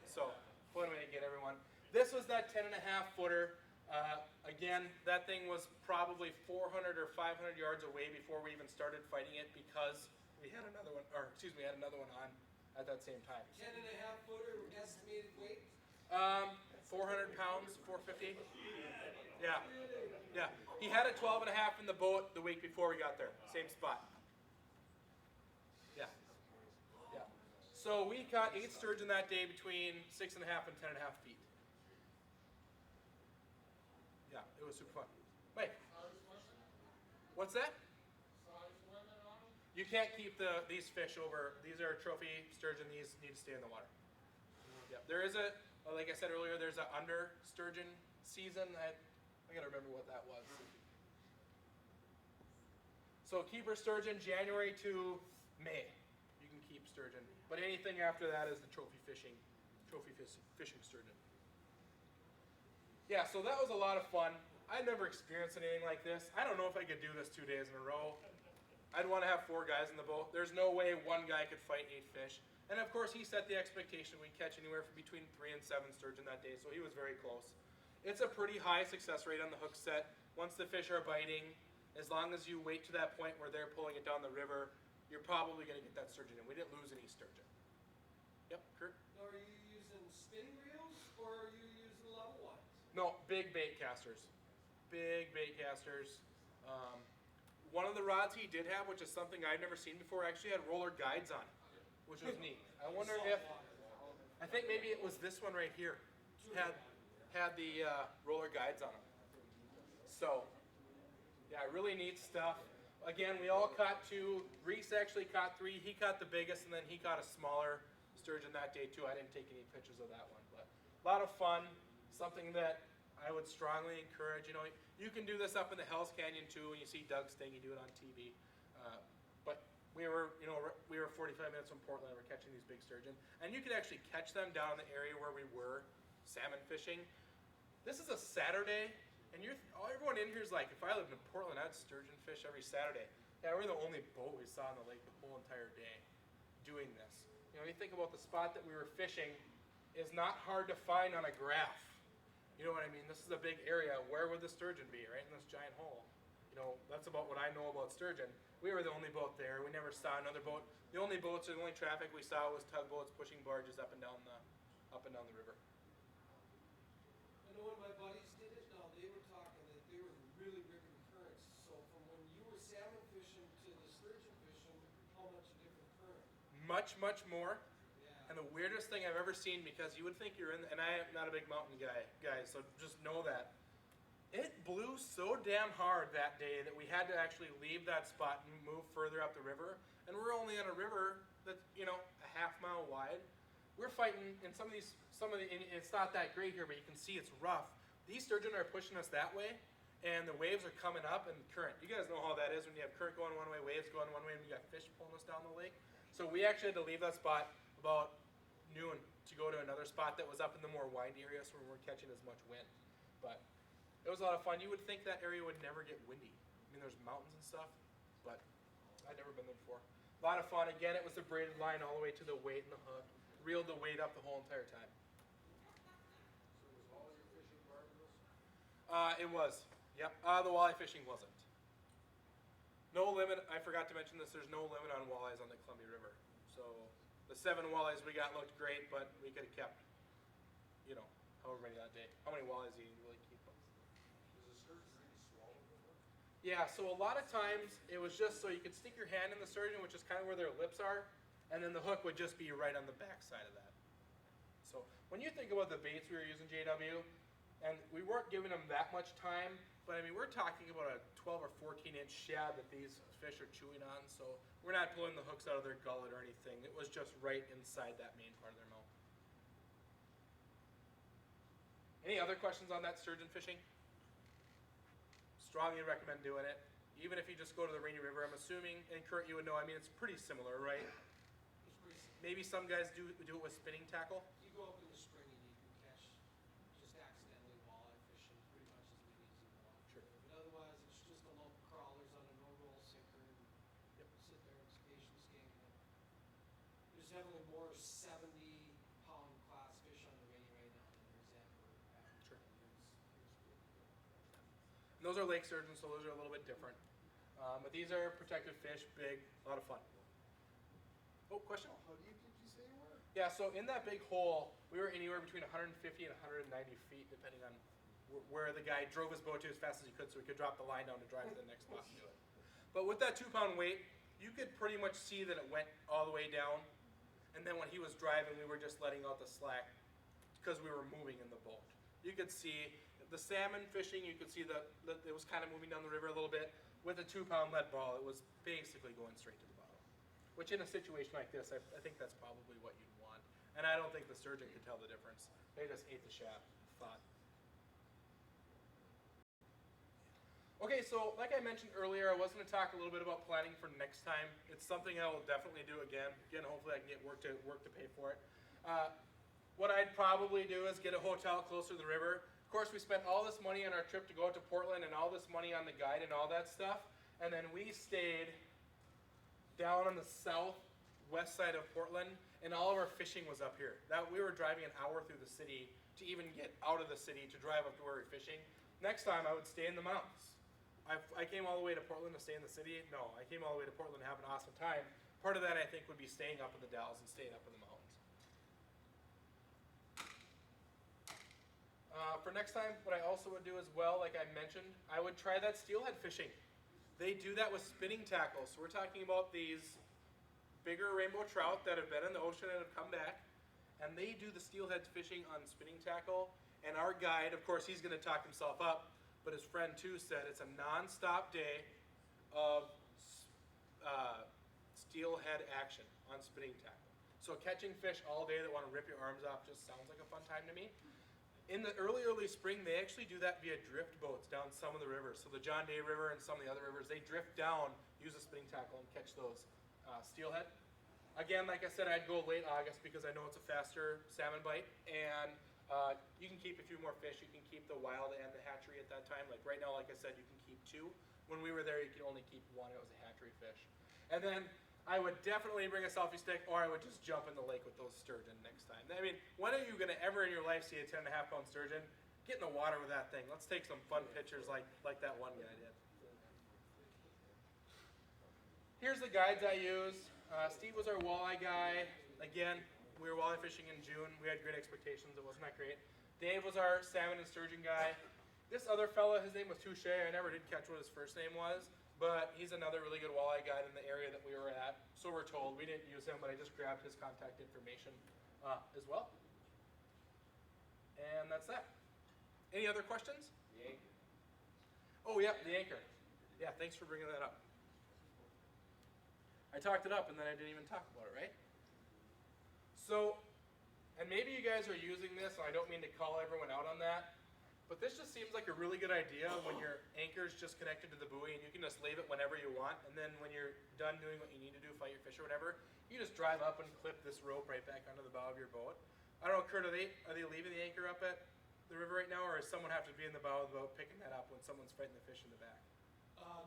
So fun way to get everyone. This was that 10.5 footer. Again, that thing was probably 400 or 500 yards away before we even started fighting it, because we had another one on at that same time. 10.5 footer estimated weight? 400 pounds, 450. Yeah. He had a 12.5 in the boat the week before we got there. Same spot. Yeah. So we caught 8 sturgeon that day between 6.5 and 10.5 feet. Yeah, it was super fun. Wait. What's that? You can't keep these fish over. These are trophy sturgeon. These need to stay in the water. Yeah, there is like I said earlier, there's an under sturgeon season. I gotta remember what that was. So keeper sturgeon, January to May, you can keep sturgeon. But anything after that is the trophy fishing sturgeon. Yeah, so that was a lot of fun. I'd never experienced anything like this. I don't know if I could do this 2 days in a row. I'd want to have 4 guys in the boat. There's no way one guy could fight 8 fish. And of course, he set the expectation we'd catch anywhere from between 3 and 7 sturgeon that day, so he was very close. It's a pretty high success rate on the hook set. Once the fish are biting, as long as you wait to that point where they're pulling it down the river, you're probably going to get that sturgeon. And we didn't lose any sturgeon. Yep, Kurt? Now, are you using spinning reels or are you using level ones? No, big bait casters. Big bait casters. One of the rods he did have, which is something I've never seen before, actually had roller guides on it, which was neat. I wonder if, I think maybe it was this one right here, had the roller guides on them. So, Yeah, really neat stuff. Again, we all caught 2. Reese actually caught 3. He caught the biggest, and then he caught a smaller sturgeon that day too. I didn't take any pictures of that one, but a lot of fun. Something that I would strongly encourage. You know, you can do this up in the Hells Canyon too. When you see Doug Sting, you do it on TV. But we were 45 minutes from Portland. We're catching these big sturgeon, and you could actually catch them down in the area where we were salmon fishing. This is a Saturday. And everyone in here is like, if I lived in Portland, I'd sturgeon fish every Saturday. Yeah, we're the only boat we saw in the lake the whole entire day doing this. You know, you think about the spot that we were fishing is not hard to find on a graph. You know what I mean? This is a big area. Where would the sturgeon be? Right in this giant hole. You know, that's about what I know about sturgeon. We were the only boat there. We never saw another boat. The only boats or the only traffic we saw was tugboats pushing barges up and down the river. I know when my buddies did it, now they were talking that they were really ripping currents. So from when you were salmon fishing to the sturgeon fishing, how much a different current? Much, much more. Yeah. And the weirdest thing I've ever seen, because you would think you're in, and I am not a big mountain guy, guys, so just know that. It blew so damn hard that day that we had to actually leave that spot and move further up the river. And we're only on a river that's, a half mile wide. We're fighting in and it's not that great here, but you can see it's rough. These sturgeon are pushing us that way, and the waves are coming up and current. You guys know how that is when you have current going one way, waves going one way, and you got fish pulling us down the lake. So we actually had to leave that spot about noon to go to another spot that was up in the more windy area, so we weren't catching as much wind. But it was a lot of fun. You would think that area would never get windy. I mean, there's mountains and stuff, but I'd never been there before. A lot of fun. Again, it was the braided line all the way to the weight and the hook. Reeled the weight up the whole entire time. So was all your fishing part of this? It was. Yep. The walleye fishing wasn't. No limit. I forgot to mention this. There's no limit on walleyes on the Columbia River. So the 7 walleyes we got looked great, but we could have kept, however many that day. How many walleyes do you really keep? Does the sturgeon really swallow the hook? Yeah. So a lot of times it was just so you could stick your hand in the sturgeon, which is kind of where their lips are, and then the hook would just be right on the back side of that. So when you think about the baits we were using, JW, and we weren't giving them that much time, but I mean, we're talking about a 12 or 14-inch shad that these fish are chewing on, so we're not pulling the hooks out of their gullet or anything. It was just right inside that main part of their mouth. Any other questions on that sturgeon fishing? Strongly recommend doing it. Even if you just go to the Rainy River, I'm assuming, and Kurt, you would know, I mean, it's pretty similar, right? It's pretty simple. Maybe some guys do it with spinning tackle. You go up in the spring and you can catch just accidentally walleye fishing pretty much as many as you want. Sure. But otherwise, it's just the local crawlers on a no-roll sinker and sit there and patience game. There's definitely more 70-pound class fish on the Rainy right now than there's ever happened. Sure. It's really cool. And those are lake sturgeons, so those are a little bit different. But these are protected fish, big, a lot of fun. Oh, question? How deep did you say you were? Yeah, so in that big hole, we were anywhere between 150 and 190 feet, depending on where the guy drove his boat to as fast as he could, so he could drop the line down to drive to the next spot and do it. But with that 2-pound weight, you could pretty much see that it went all the way down. And then when he was driving, we were just letting out the slack because we were moving in the boat. You could see the salmon fishing, you could see that it was kind of moving down the river a little bit. With a 2-pound lead ball, it was basically going straight to the bottom. Which in a situation like this, I think that's probably what you'd want. And I don't think the sturgeon could tell the difference. They just ate the shaft, thought. Okay, so like I mentioned earlier, I was going to talk a little bit about planning for next time. It's something I will definitely do again. Again, hopefully I can get work to pay for it. What I'd probably do is get a hotel closer to the river. Of course, we spent all this money on our trip to go out to Portland and all this money on the guide and all that stuff. And then we stayed down on the southwest side of Portland, and all of our fishing was up here. We were driving an hour through the city to even get out of the city to drive up to where we were fishing. Next time, I would stay in the mountains. I came all the way to Portland to stay in the city. No, I came all the way to Portland to have an awesome time. Part of that, I think, would be staying up in the Dalles and staying up in the mountains. For next time, what I also would do as well, like I mentioned, I would try that steelhead fishing. They do that with spinning tackles. So we're talking about these bigger rainbow trout that have been in the ocean and have come back. And they do the steelhead fishing on spinning tackle. And our guide, of course, he's going to talk himself up, but his friend too said it's a non-stop day of steelhead action on spinning tackle. So catching fish all day that want to rip your arms off just sounds like a fun time to me. In the early spring, they actually do that via drift boats down some of the rivers. So the John Day River and some of the other rivers, they drift down, use a spinning tackle, and catch those steelhead. Again, like I said, I'd go late August because I know it's a faster salmon bite, and you can keep a few more fish. You can keep the wild and the hatchery at that time. Like right now, like I said, you can keep 2. When we were there, you could only keep 1. It was a hatchery fish. And then I would definitely bring a selfie stick, or I would just jump in the lake with those sturgeon next time. I mean, when are you going to ever in your life see a 10.5-pound sturgeon? Get in the water with that thing. Let's take some fun pictures like that one guy did. Here's the guides I used. Steve was our walleye guy. Again, we were walleye fishing in June. We had great expectations. It wasn't that great. Dave was our salmon and sturgeon guy. This other fella, his name was Touche. I never did catch what his first name was, but he's another really good walleye guide in the area that we were at. So we're told. We didn't use him, but I just grabbed his contact information as well. And that's that. Any other questions? The anchor. Oh, yeah, the anchor. Yeah, thanks for bringing that up. I talked it up and then I didn't even talk about it, right? So, and maybe you guys are using this, and I don't mean to call everyone out on that, but this just seems like a really good idea when your anchor is just connected to the buoy and you can just leave it whenever you want, and then when you're done doing what you need to do, fight your fish or whatever, you just drive up and clip this rope right back onto the bow of your boat. I don't know, Kurt, are they leaving the anchor up at the river right now, or does someone have to be in the bow of the boat picking that up when someone's fighting the fish in the back?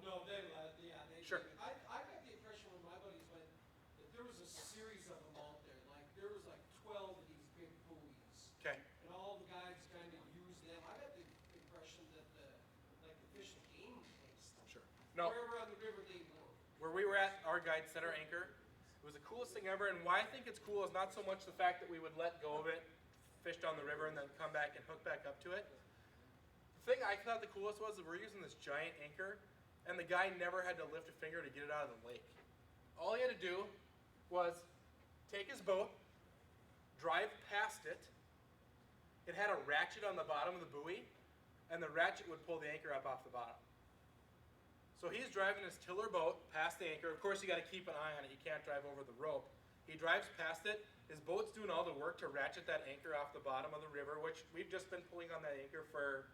No, they Sure. I got the impression when my buddies went that there was a series of them out there. Like there was like 12 of these big buoys, Okay. and all the guys kind of used them. I got the impression that the fish and game placed Sure. No. wherever on the river they were. Where we were at, our guide set our anchor. It was the coolest thing ever, and why I think it's cool is not so much the fact that we would let go of it, fish down the river, and then come back and hook back up to it. The thing I thought the coolest was that we're using this giant anchor, and the guy never had to lift a finger to get it out of the lake. All he had to do was take his boat, drive past it. It had a ratchet on the bottom of the buoy, and the ratchet would pull the anchor up off the bottom. So he's driving his tiller boat past the anchor. Of course, you got to keep an eye on it. You can't drive over the rope. He drives past it. His boat's doing all the work to ratchet that anchor off the bottom of the river, which we've just been pulling on that anchor for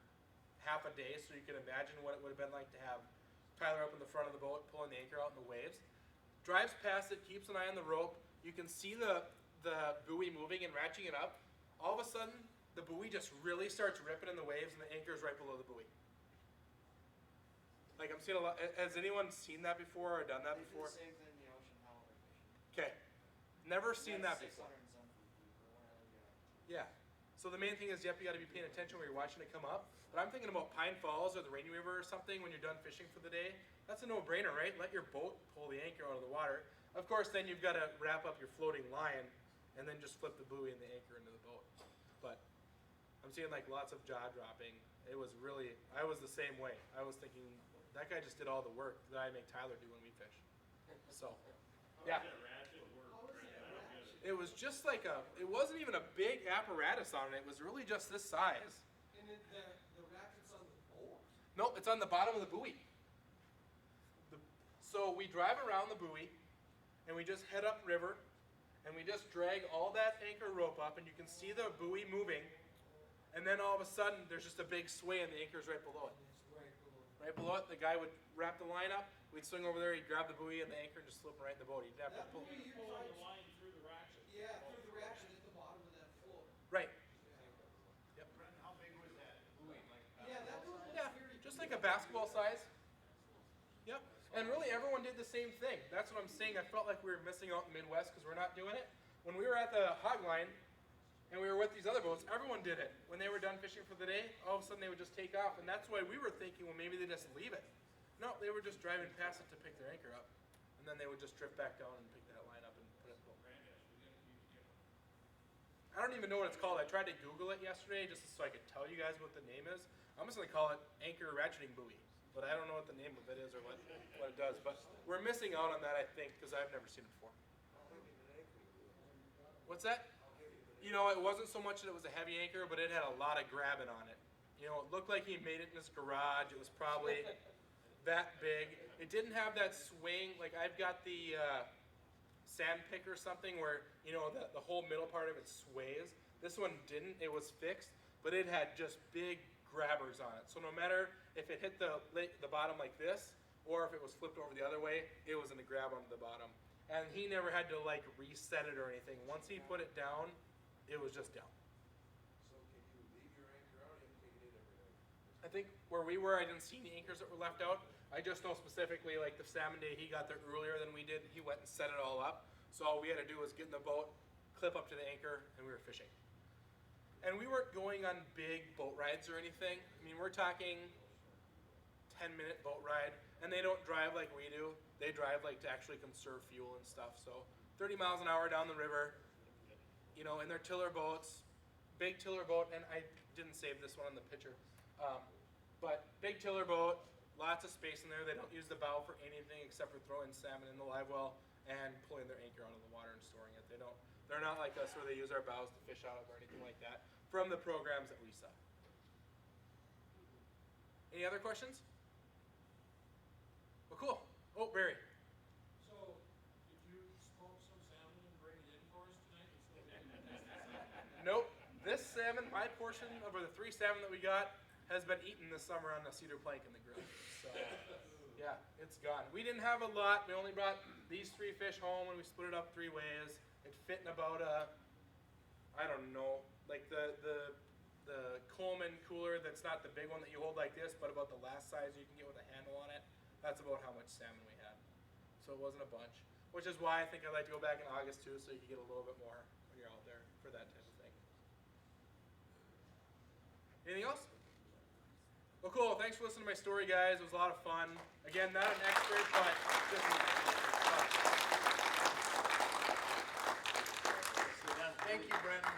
half a day, so you can imagine what it would have been like to have Tyler up in the front of the boat, pulling the anchor out in the waves. Drives past it, keeps an eye on the rope. You can see the buoy moving and ratcheting it up. All of a sudden, the buoy just really starts ripping in the waves, and the anchor is right below the buoy. Like I'm seeing a lot. Has anyone seen that before or done that before? They do the same thing in the ocean halibut fishing. Okay, never seen that That's before. 600 and something feet for one other guy. Yeah. So the main thing is, yep, you got to be paying attention when you're watching it come up. But I'm thinking about Pine Falls or the Rainy River or something when you're done fishing for the day. That's a no-brainer, right? Let your boat pull the anchor out of the water. Of course, then you've got to wrap up your floating line and then just flip the buoy and the anchor into the boat. But I'm seeing like lots of jaw dropping. It was really, I was the same way. I was thinking, that guy just did all the work that I make Tyler do when we fish. So, yeah. How does that ratchet work, Brent? I don't get it. It was just like it wasn't even a big apparatus on it. It was really just this size. And then the racket's on the boat. No, it's on the bottom of the buoy. So we drive around the buoy, and we just head upriver, and we just drag all that anchor rope up, and you can see the buoy moving, and then all of a sudden, there's just a big sway, and the anchor's right below it. It's right below. Right below it, the guy would wrap the line up, we'd swing over there, he'd grab the buoy and the anchor and just slip them right in the boat. He'd have to That pull. buoy you Pulling tried the line through the ratchet. Yeah, through the ratchet at the bottom of that float. Right. Brent, how big was that buoy? Like Yeah, that one was Yeah, very just like a basketball size. Yep. And really, everyone did the same thing. That's what I'm saying. I felt like we were missing out in the Midwest because we're not doing it. When we were at the hog line and we were with these other boats, everyone did it. When they were done fishing for the day, all of a sudden they would just take off. And that's why we were thinking, well, maybe they just leave it. No, they were just driving past it to pick their anchor up. And then they would just drift back down and pick that line up and put it in the boat. I don't even know what it's called. I tried to Google it yesterday just so I could tell you guys what the name is. I'm just going to call it anchor ratcheting buoy. But I don't know what the name of it is or what it does. But we're missing out on that, I think, because I've never seen it before. What's that? You know, it wasn't so much that it was a heavy anchor, but it had a lot of grabbing on it You know, it looked like he made it in his garage. It was probably that big. It didn't have that swing. Like I've got the sand pick or something where, you know, the whole middle part of it sways. This one didn't. It was fixed, but it had just big grabbers on it. So no matter if it hit the bottom like this or if it was flipped over the other way, it was going to grab onto the bottom. And he never had to like reset it or anything. Once he put it down, it was just down. So can you leave your anchor out, or you have to take it in every night? I think where we were, I didn't see any anchors that were left out. I just know specifically, like the salmon day, he got there earlier than we did. He went and set it all up. So all we had to do was get in the boat, clip up to the anchor, and we were fishing. And we weren't going on big boat rides or anything. I mean, we're talking 10-minute boat ride, and they don't drive like we do. They drive like to actually conserve fuel and stuff. So 30 miles an hour down the river, you know, in their tiller boats, big tiller boat, and I didn't save this one on the picture. But big tiller boat, lots of space in there. They don't use the bow for anything except for throwing salmon in the live well and pulling their anchor out of the water and storing it. They're not like us where they use our bows to fish out of or anything like that from the programs that we saw. Any other questions? Well, cool. Oh, Barry. So, did you smoke some salmon and bring it in for us tonight? Nope. This salmon, my portion of the 3 salmon that we got, has been eaten this summer on the cedar plank in the grill. So, yeah, it's gone. We didn't have a lot. We only brought these 3 fish home and we split it up 3 ways. It fit in about I don't know, like the Coleman cooler that's not the big one that you hold like this, but about the last size you can get with a handle on it. That's about how much salmon we had. So it wasn't a bunch, which is why I think I'd like to go back in August too, so you can get a little bit more when you're out there for that type of thing. Anything else? Well, cool. Thanks for listening to my story, guys. It was a lot of fun. Again, not an expert, but just Thank you, Brendan.